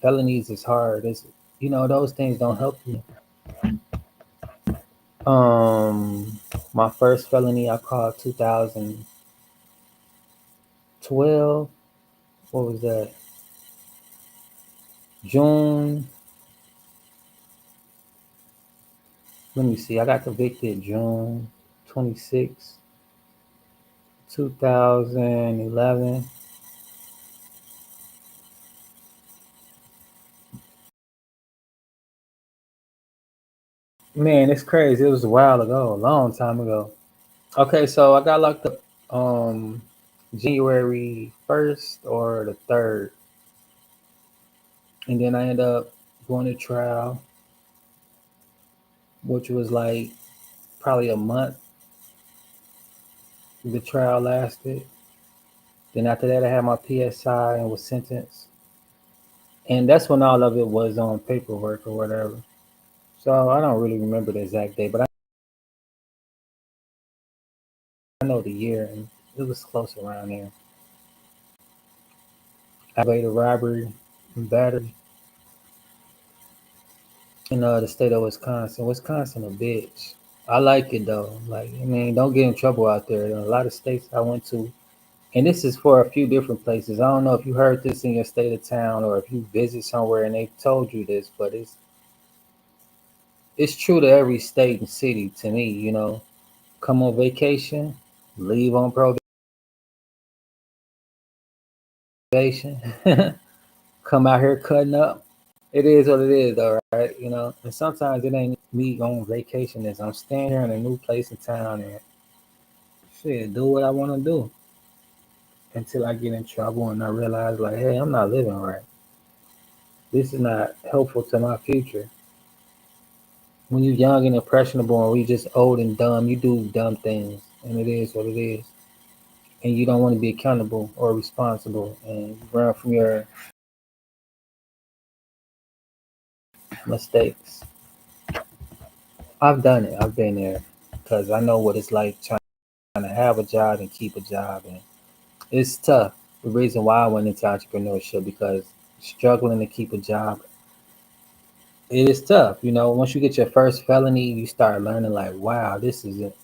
felonies is hard. Those things don't help you. My first felony I caught 2012. What was that? June. Let me see. I got convicted June 26, 2011. Man, it's crazy. It was a while ago, a long time ago. Okay, so I got locked up January 1st or the 3rd. And then I ended up going to trial, which was like probably a month the trial lasted. Then after that I had my PSI and was sentenced. And that's when all of it was on paperwork or whatever. So I don't really remember the exact day, but I know the year and it was close around there. Aggravated robbery and battery in the state of Wisconsin. Wisconsin a bitch. I like it though. Like, I mean, don't get in trouble out there. There are a lot of states I went to, and this is for a few different places. I don't know if you heard this in your state of town or if you visit somewhere and they told you this, but it's true to every state and city to me. Come on vacation, leave on probation, come out here cutting up. It is what it is, though, right? And sometimes it ain't me on vacation. Is I'm staying here in a new place in town and shit, do what I want to do until I get in trouble and I realize, like, hey, I'm not living right. This is not helpful to my future. When you're young and impressionable and we just old and dumb, you do dumb things, and it is what it is. And you don't want to be accountable or responsible, and you run from your mistakes. I've done it. I've been there because I know what it's like trying to have a job and keep a job, and it's tough. The reason why I went into entrepreneurship because struggling to keep a job, it is tough. You know, once you get your first felony, you start learning like, wow, this isn't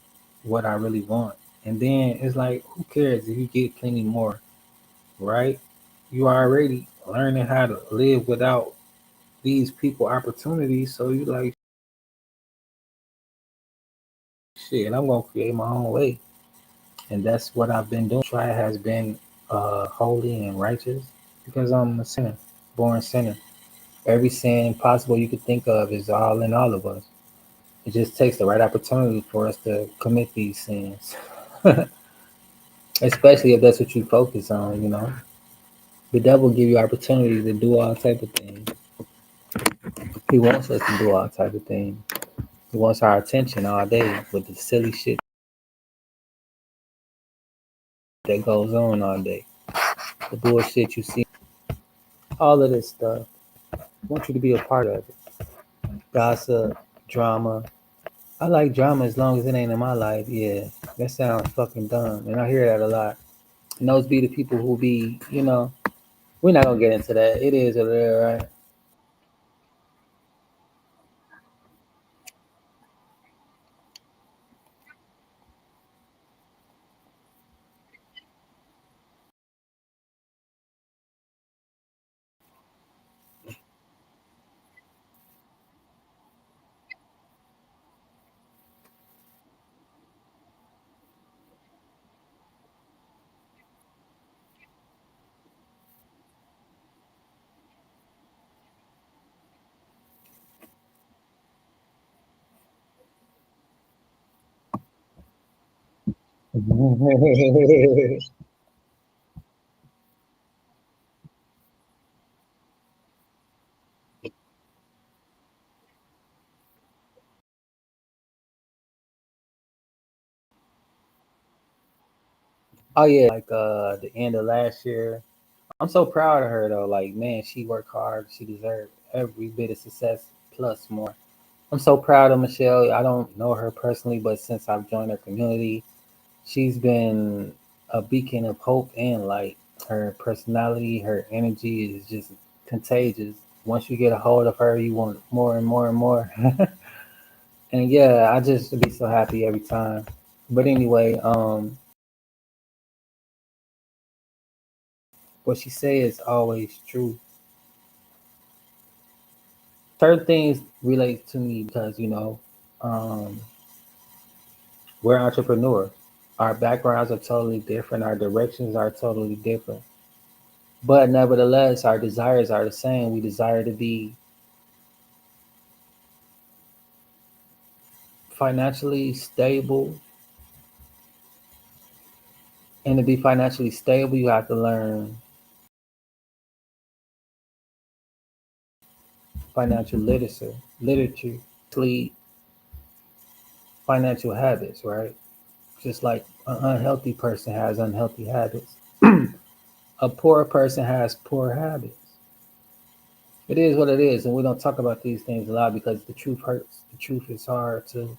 what I really want. And then it's like, who cares if you get plenty more, right? You are already learning how to live without these people opportunities. So you like, shit, I'm gonna create my own way. And that's what I've been doing. Try has been holy and righteous because I'm a sinner, born sinner. Every sin possible you could think of is all in all of us. It just takes the right opportunity for us to commit these sins, especially if that's what you focus on. You know, the devil give you opportunity to do all type of things. He wants us to do all type of things. He wants our attention all day with the silly shit that goes on all day, the bullshit you see, all of this stuff. I want you to be a part of it. Gossip, drama. I like drama as long as it ain't in my life. Yeah, that sounds fucking dumb, and I hear that a lot. And those be the people who be, you know, we're not gonna get into that. It is what it is, right? Oh yeah, like the end of last year. I'm so proud of her though. Like man, she worked hard. She deserved every bit of success plus more. I'm so proud of Michelle. I don't know her personally, but since I've joined her community, she's been a beacon of hope and light. Her personality, her energy is just contagious. Once you get a hold of her, you want more and more and more. And yeah, I just be so happy every time. But anyway, what she say is always true. Certain things relate to me because um, we're entrepreneurs. Our backgrounds are totally different. Our directions are totally different. But nevertheless, our desires are the same. We desire to be financially stable, and to be financially stable, you have to learn financial literature, sleep, financial habits, right? Just like an unhealthy person has unhealthy habits, a poor person has poor habits. It is what it is, and we don't talk about these things a lot because the truth hurts. The truth is hard to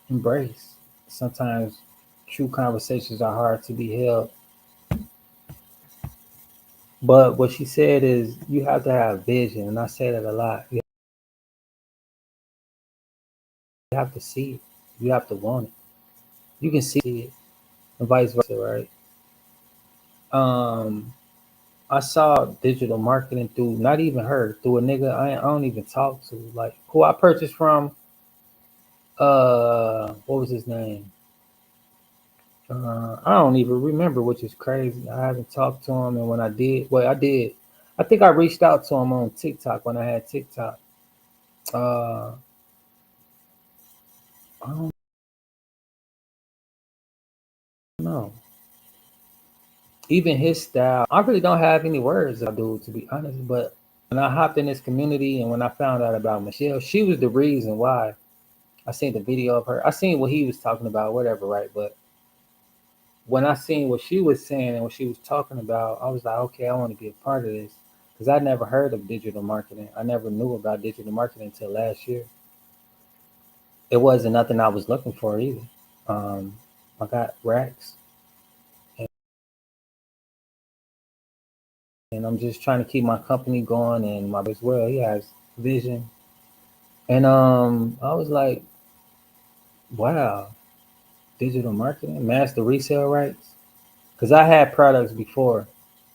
embrace. Sometimes true conversations are hard to be held. But what she said is you have to have vision, and I say that a lot. You have to see it. You have to want it. You can see it, and vice versa, right? Um, I saw digital marketing through not even her, through a nigga I don't even talk to, like who I purchased from. What was his name? I don't even remember, which is crazy. I haven't talked to him, and when I did, well, I did. I think I reached out to him on TikTok when I had TikTok. Uh, I don't know. Even his style, I really don't have any words about dude to be honest. But when I hopped in this community and when I found out about Michelle, she was the reason why. I seen the video of her. I seen what he was talking about, whatever, right? But when I seen what she was saying and what she was talking about, I was like, okay, I want to be a part of this because I never heard of digital marketing. I never knew about digital marketing until last year. It wasn't nothing I was looking for either. Um, I got racks, and I'm just trying to keep my company going and my as well. He has vision, and I was like, wow, digital marketing, master resale rights. Because I had products before,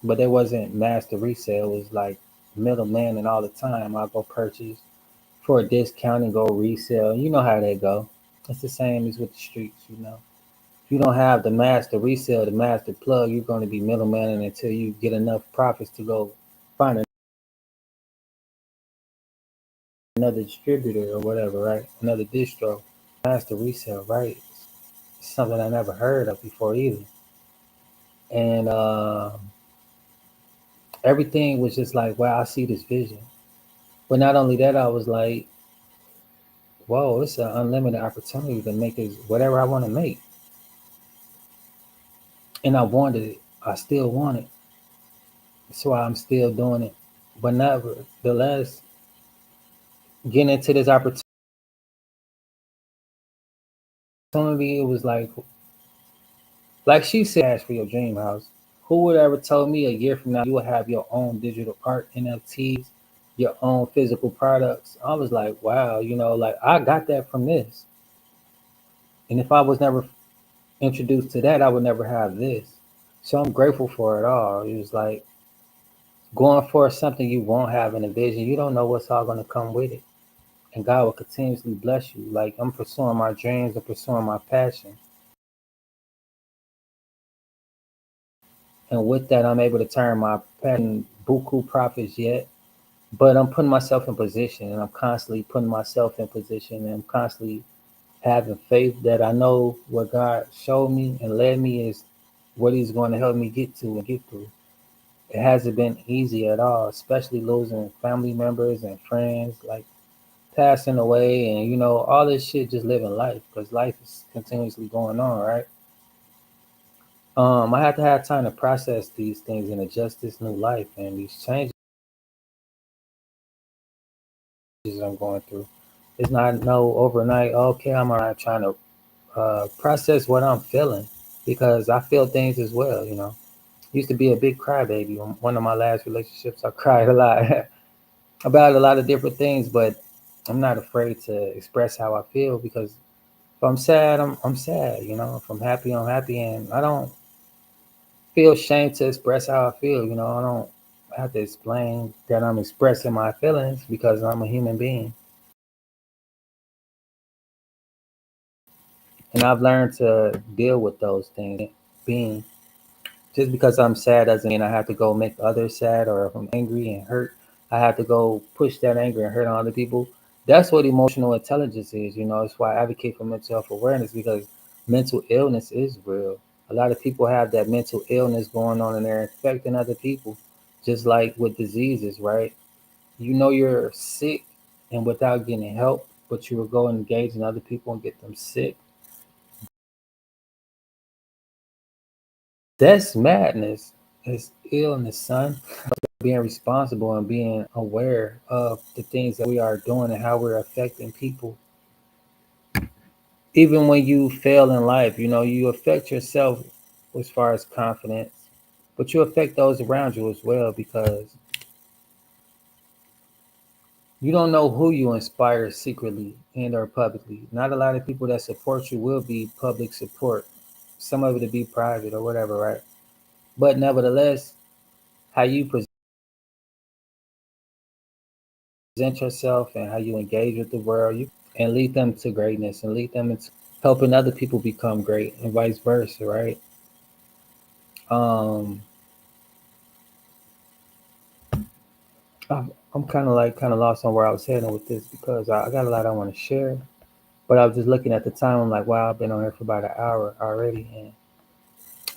but it wasn't master resale. It was like middleman, and all the time I go purchase for a discount and go resell. You know how they go. It's the same as with the streets, you know. If you don't have the master resale, the master plug, you're going to be middleman until you get enough profits to go find another distributor or whatever, right? Another distro. Master resale, right? It's something I never heard of before either. And everything was just like, wow, I see this vision. But not only that, I was like, whoa, it's an unlimited opportunity to make it whatever I want to make. And I wanted it. I still want it. That's why I'm still doing it. But nevertheless, getting into this opportunity, it was like she said, ask for your dream house. Who would ever told me a year from now you would have your own digital art NFTs, your own physical products? I was like, wow, like I got that from this. And if I was never introduced to that, I would never have this. So I'm grateful for it all. It was like going for something you won't have in a vision. You don't know what's all going to come with it. And God will continuously bless you. Like I'm pursuing my dreams, I'm pursuing my passion. And with that, I'm able to turn my passion buku profits yet. But I'm putting myself in position and I'm constantly putting myself in position and I'm constantly having faith that I know what God showed me and led me is what He's going to help me get to and get through. It hasn't been easy at all, especially losing family members and friends, like passing away and all this shit, just living life because life is continuously going on, right? I have to have time to process these things and adjust this new life and these changes I'm going through. It's not no overnight. Okay, I'm alright trying to process what I'm feeling because I feel things as well. Used to be a big crybaby. One of my last relationships, I cried a lot about a lot of different things, but I'm not afraid to express how I feel because if I'm sad, I'm sad. If I'm happy, I'm happy, and I don't feel shame to express how I feel. I don't have to explain that I'm expressing my feelings because I'm a human being, and I've learned to deal with those things. Being just because I'm sad doesn't mean I have to go make others sad, or if I'm angry and hurt, I have to go push that anger and hurt on other people. That's what emotional intelligence is. It's why I advocate for mental health awareness because mental illness is real. A lot of people have that mental illness going on and they're infecting other people, just like with diseases, right? You're sick and without getting help, but you will go and engage in other people and get them sick. That's madness. It's illness, son. Being responsible and being aware of the things that we are doing and how we're affecting people. Even when you fail in life, you affect yourself as far as confidence, but you affect those around you as well because you don't know who you inspire secretly and or publicly. Not a lot of people that support you will be public support. Some of it will be private or whatever, right? But nevertheless, how you present yourself and how you engage with the world, you and lead them to greatness and lead them into helping other people become great and vice versa, right? Um, I'm kind of lost on where I was heading with this because I got a lot I want to share, but I was just looking at the time. I'm like, wow, I've been on here for about an hour already, and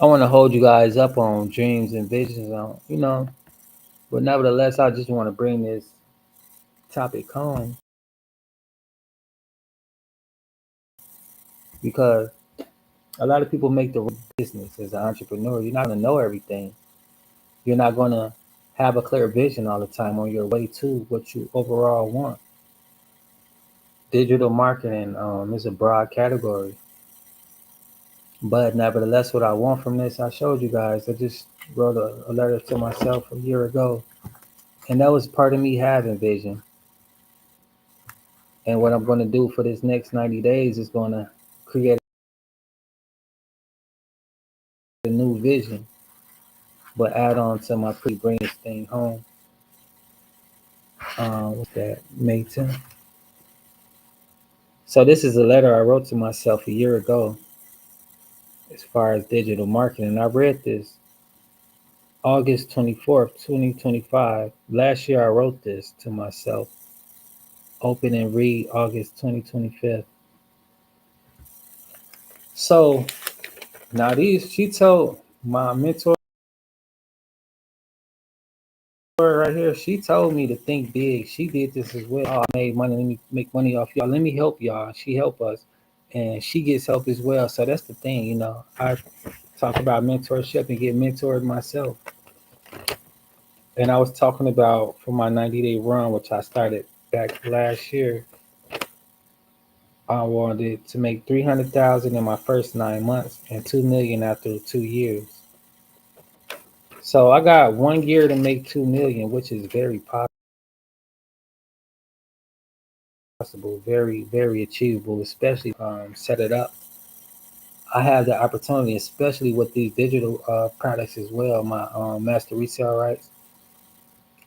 I want to hold you guys up on dreams and visions on, but nevertheless, I just want to bring this topic home because a lot of people make the business as an entrepreneur. You're not going to know everything. You're not going to have a clear vision all the time on your way to what you overall want. Digital marketing is a broad category, but nevertheless, what I want from this, I showed you guys. I just wrote a letter to myself a year ago, and that was part of me having vision. And what I'm going to do for this next 90 days is going to create a new vision, but add on to my bring this thing home. What's that? May 10th. So this is a letter I wrote to myself a year ago as far as digital marketing. I read this August 24th, 2025. Last year I wrote this to myself. Open and read August 2025. So now she told my mentor right here, she told me to think big. She did this as well. Oh, I made money. Let me make money off y'all. Let me help y'all. She helped us. And she gets help as well. So that's the thing, I talk about mentorship and get mentored myself. And I was talking about for my 90-day run, which I started back last year. I wanted to make 300,000 in my first 9 months and 2 million after 2 years. So I got 1 year to make 2 million, which is very possible, very, very achievable, especially set it up. I have the opportunity, especially with these digital products as well, my master resale rights.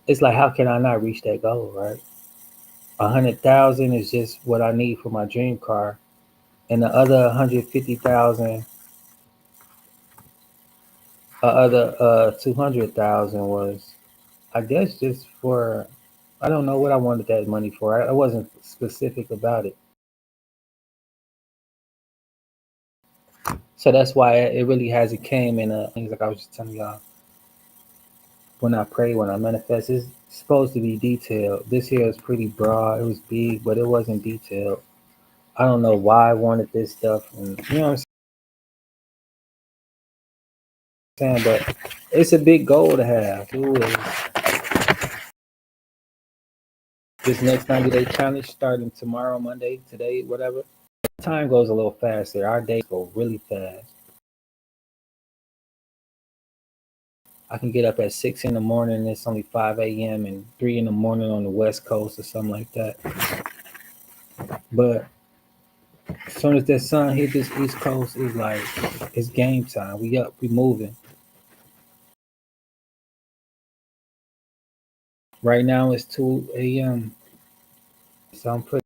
It's like, how can I not reach that goal, right? 100,000 is just what I need for my dream car, and the other 150,000, other 200,000 was, I guess, just for, I don't know what I wanted that money for. I wasn't specific about it. So that's why it really hasn't came in things like I was just telling y'all. When I pray, when I manifest, it's supposed to be detailed. This year is pretty broad. It was big, but it wasn't detailed. I don't know why I wanted this stuff, and you know what I'm saying. But it's a big goal to have. Do is this next 90-day challenge starting tomorrow, Monday, today, whatever. Time goes a little faster. Our days go really fast. I can get up at 6 in the morning, and it's only 5 a.m. and 3 in the morning on the West Coast or something like that. But as soon as that sun hit this East Coast, it's like it's game time. We up, we moving. Right now it's 2 a.m. So I'm pretty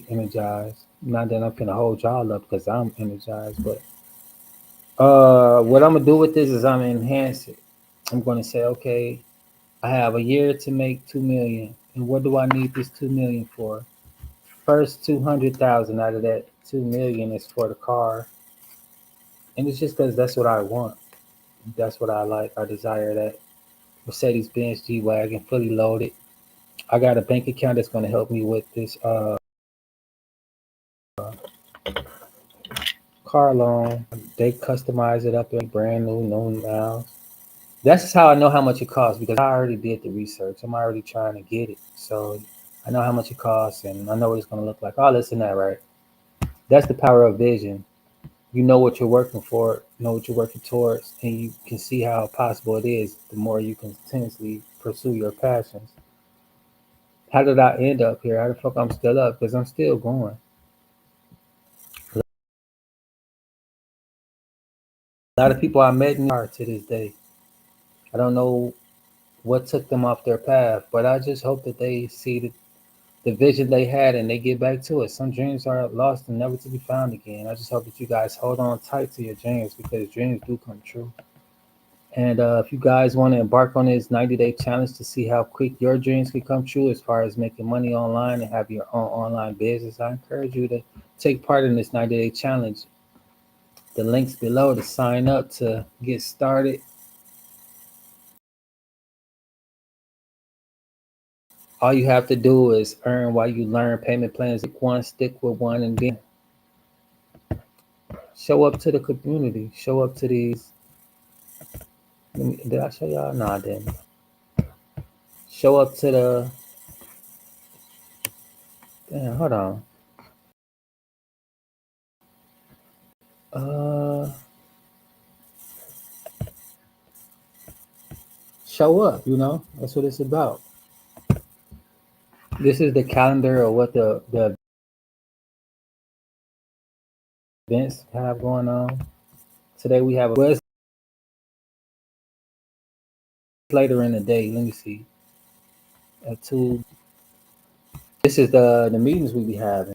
energized. Not that I'm gonna hold y'all up because I'm energized, but what I'm gonna do with this is I'm gonna enhance it. I'm gonna say, okay, I have a year to make 2 million, and what do I need this 2 million for? First 200,000 out of that 2 million is for the car, and it's just because that's what I want. That's what I like. I desire that Mercedes Benz G wagon, fully loaded. I got a bank account that's gonna help me with this car loan. They customize it up in brand new, no miles. That's just how I know how much it costs because I already did the research. I'm already trying to get it, so I know how much it costs and I know what it's gonna look like. Oh, listen, that right? That's the power of vision. You know what you're working for, know what you're working towards, and you can see how possible it is. The more you continuously pursue your passions. How did I end up here? How the fuck I'm still up? Because I'm still going. A lot of people I met in are to this day. I don't know what took them off their path, but I just hope that they see the vision they had and they get back to it. Some dreams are lost and never to be found again. I just hope that you guys hold on tight to your dreams because dreams do come true. And if you guys want to embark on this 90-day challenge to see how quick your dreams can come true as far as making money online and have your own online business, I encourage you to take part in this 90-day challenge. the links below to sign up to get started. All you have to do is earn while you learn payment plans. Pick one, stick with one, and then show up to the community. Show up to these. Did I show y'all? No, I didn't. Show up to the. Damn, hold on. Uh, Show up. That's what it's about. This is the calendar of what the events have going on. Today we have a later in the day. Let me see. At 2. This is the meetings we be having.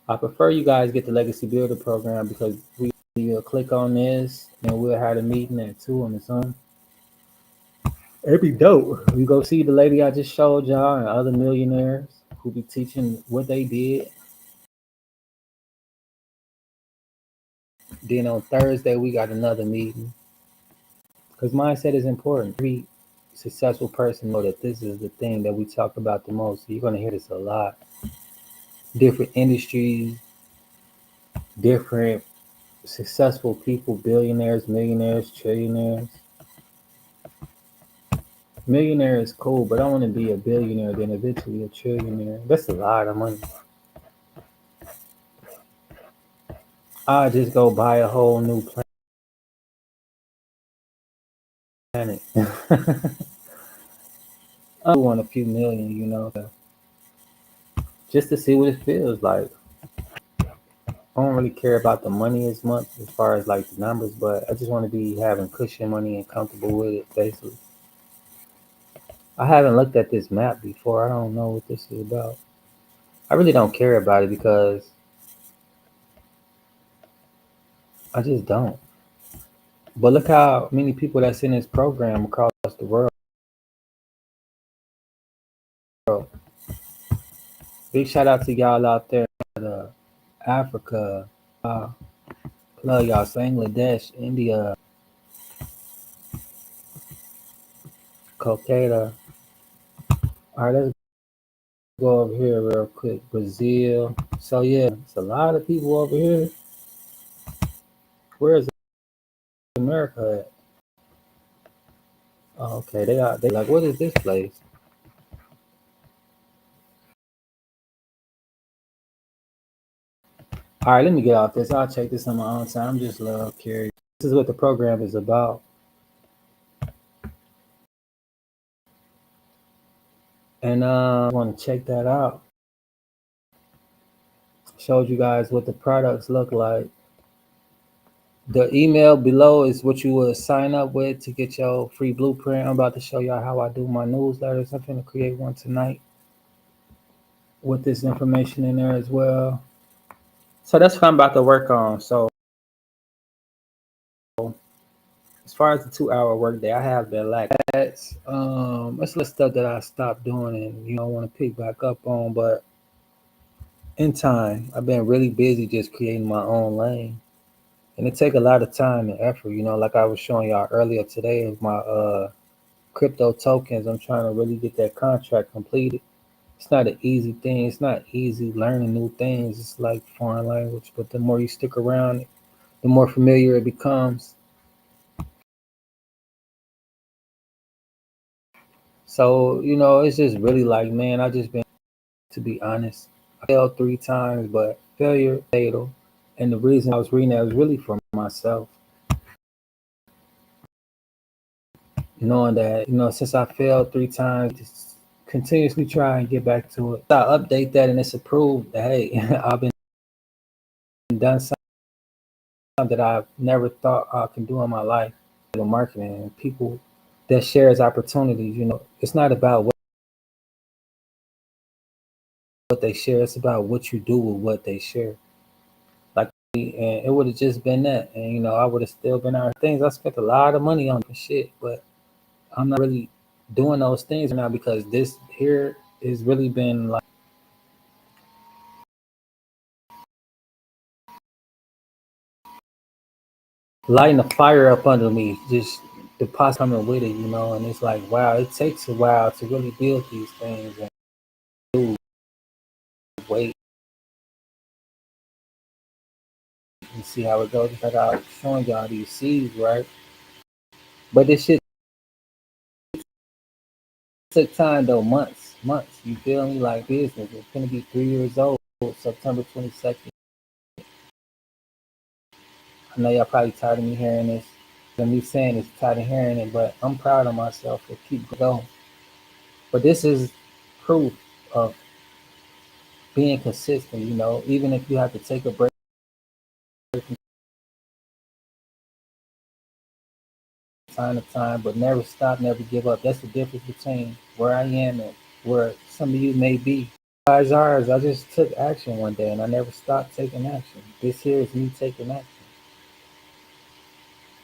I prefer you guys get the Legacy Builder program because we'll click on this and we'll have a meeting at 2 on the Zoom. It'd be dope. We go see the lady I just showed y'all and other millionaires who be teaching what they did. Then on Thursday we got another meeting because mindset is important. Every successful person know that this is the thing that we talk about the most. So you're gonna hear this a lot. Different industries, different successful people, billionaires, millionaires, trillionaires. Millionaire is cool, but I want to be a billionaire, then eventually a trillionaire. That's a lot of money. I just go buy a whole new planet. I want a few million, just to see what it feels like. I don't really care about the money as much as far as like the numbers, but I just want to be having cushion money and comfortable with it, basically. I haven't looked at this map before. I don't know what this is about. I really don't care about it because I just don't. But look how many people that's in this program across the world. Big shout out to y'all out there in Africa, plug y'all, Bangladesh, India, Kolkata. All right, let's go over here real quick. Brazil. So yeah, it's a lot of people over here. Where is America at? Oh, okay, they like, what is this place? All right, let me get off this. I'll check this on my own time. I'm just a little curious. This is what the program is about. And I want to check that out. Showed you guys what the products look like. The email below is what you would sign up with to get your free blueprint. I'm about to show y'all how I do my newsletters. I'm going to create one tonight with this information in there as well. So that's what I'm about to work on. So as far as the 2-hour workday, I have been lacking. That's the stuff that I stopped doing and I want to pick back up on. But in time, I've been really busy just creating my own lane. And it take a lot of time and effort, like I was showing y'all earlier today of my crypto tokens. I'm trying to really get that contract completed. It's not an easy thing. It's not easy learning new things. It's like foreign language, but the more you stick around, the more familiar it becomes. So, it's just really like, man, I just been, to be honest, I failed 3 times, but failure fatal. And the reason I was reading that was really for myself. Knowing that, since I failed 3 times, just continuously try and get back to it. I update that and it's approved that, hey, I've been done something that I've never thought I could do in my life. The marketing and people that shares opportunities, it's not about what they share, it's about what you do with what they share. Like, and it would have just been that. And, I would have still been out things. I spent a lot of money on shit, but I'm not really doing those things now because this here has really been like lighting a fire up under me, just the possibility coming with it, and it's like, wow, it takes a while to really build these things and do wait and see how it goes. Just like I was showing y'all these seeds, right? But this shit took time though, months. You feel me? Like business. It's gonna be 3 years old, September 22nd. I know y'all probably tired of me hearing this. And me saying it's tired of hearing it, but I'm proud of myself for keep going. But this is proof of being consistent, even if you have to take a break from time to time, but never stop, never give up. That's the difference between where I am and where some of you may be. Guys, ours, I just took action one day and I never stopped taking action. This here is me taking action.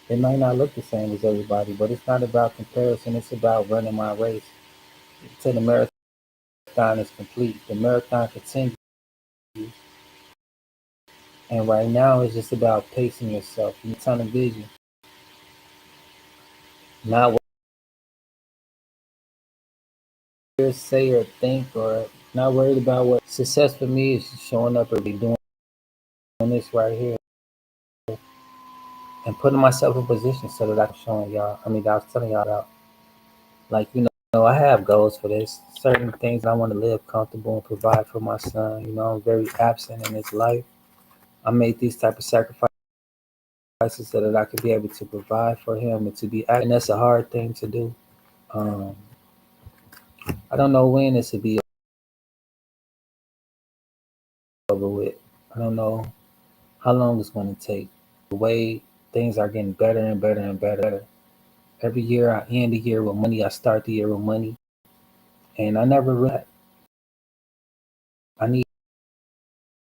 It might not look the same as everybody, but it's not about comparison. It's about running my race until the marathon is complete. The marathon continues. And right now, it's just about pacing yourself. You need a ton of vision. Not what you say or think, or not worried about what success for me is showing up every day, doing this right here and putting myself in position so that I can show y'all. That I was telling y'all about. Like, I have goals for this. Certain things I want to live comfortable and provide for my son. I'm very absent in his life. I made these type of sacrifices so that I could be able to provide for him and to be, and that's a hard thing to do. Um, I don't know when this will be over with. I don't know how long it's going to take. The way things are getting better and better and better. Every year I end the year with money. I start the year with money. And I never really, I need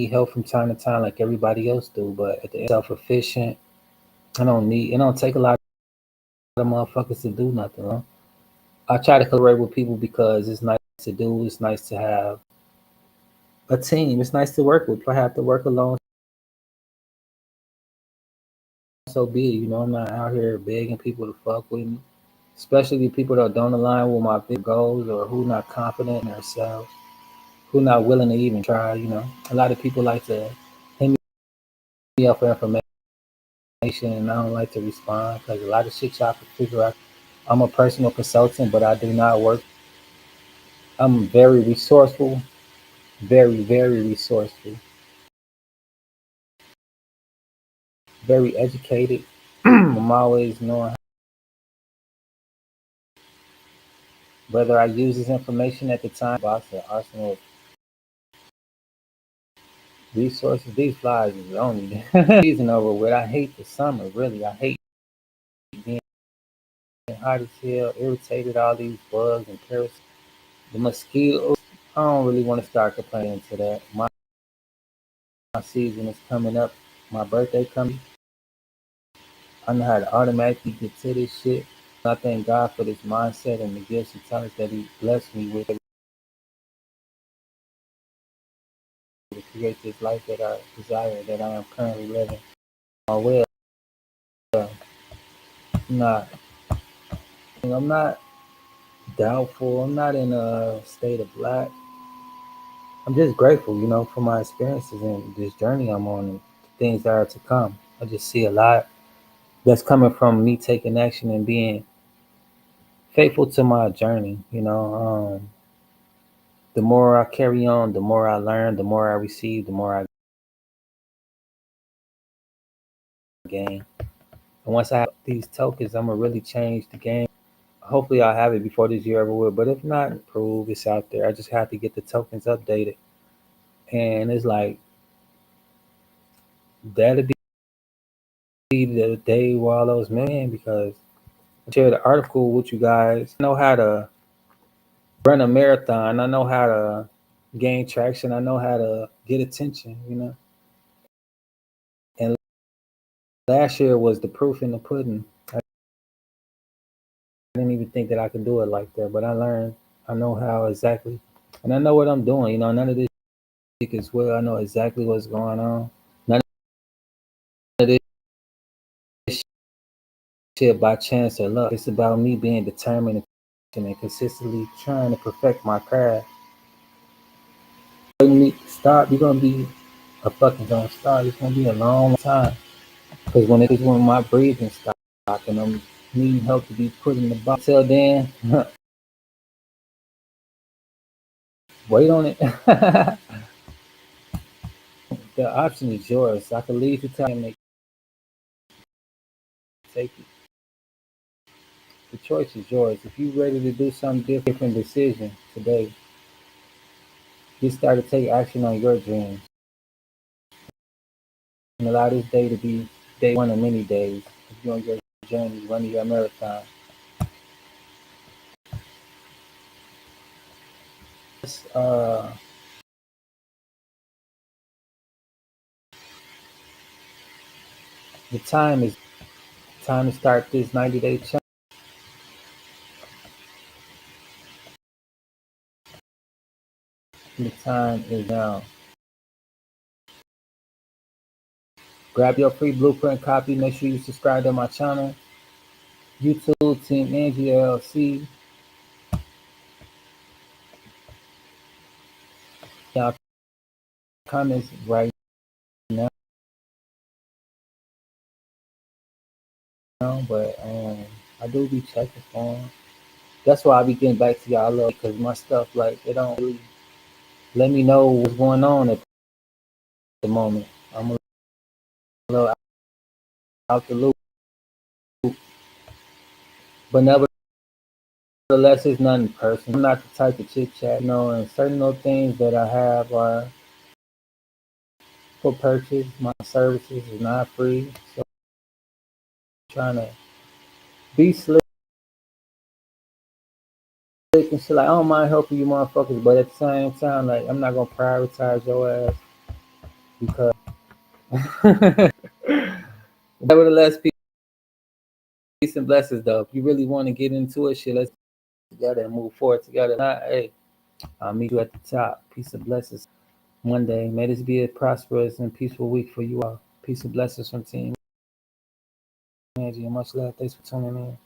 help from time to time like everybody else do, but at the end, self-efficient. It don't take a lot of motherfuckers to do nothing. Huh? I try to collaborate with people because it's nice to do. It's nice to have a team. It's nice to work with. If I have to work alone, so be it. I'm not out here begging people to fuck with me, especially people that don't align with my big goals or who not confident in themselves, who not willing to even try. A lot of people like to hit me up for information, and I don't like to respond because a lot of shit y'all can figure out. I'm a personal consultant, but I do not work. I'm very resourceful, very, very resourceful, very educated. I'm always knowing whether I use this information at the time. Box an arsenal of resources. These flies is only season over with. I hate the summer, really. I hate being hot as hell, irritated, all these bugs and parasites. The mosquitoes. I don't really want to start complaining to that. My season is coming up. My birthday coming. I know how to automatically get to this shit. I thank God for this mindset and the gifts and talents that He blessed me with to create this life that I desire, that I am currently living. Well, not, I'm not doubtful. I'm not in a state of lack. I'm just grateful, for my experiences and this journey I'm on and the things that are to come. I just see a lot that's coming from me taking action and being faithful to my journey. The more I carry on, the more I learn, the more I receive, the more I gain. And once I have these tokens, I'm gonna really change the game. Hopefully, I'll have it before this year ever will. But if not, prove it's out there. I just have to get the tokens updated, and it's like that'll be the day while those million because I shared the article with you guys. I know how to run a marathon. I know how to gain traction. I know how to get attention. And last year was the proof in the pudding. I didn't even think that I could do it like that, but I learned. I know how exactly, and I know what I'm doing. None of this as well. I know exactly what's going on. None of this shit by chance or luck. It's about me being determined and consistently trying to perfect my craft. When you stop, you're gonna be a fucking don't start. It's gonna be a long time. Because when my breathing stops and I'm needing help to be put in the box. Till then, wait on it. The option is yours. I can leave the time and take it. The choice is yours. If you're ready to do something different decision today, get started to take action on your dreams. And allow this day to be day one of many days. If you're on your journey, running your marathon. Uh, the time to start this 90-day challenge. The time is now. Grab your free blueprint copy. Make sure you subscribe to my channel. YouTube, Team Angie LLC. Y'all comments right now, but I do be checking for them. That's why I be getting back to y'all because my stuff like it don't really let me know what's going on at the moment. I'm a little out the loop, but nevertheless, it's nothing personal. I'm not the type of chit chat, and certain little things that I have are for purchase. My services is not free, so I'm trying to be slick and shit. Like I don't mind helping you motherfuckers, but at the same time, like I'm not gonna prioritize your ass because. Nevertheless, peace and blessings though. If you really want to get into it, shit, let's get together and move forward together. Not, hey, I'll meet you at the top. Peace and blessings. One day, may this be a prosperous and peaceful week for you all. Peace and blessings from Team Angie and much love. Thanks for tuning in.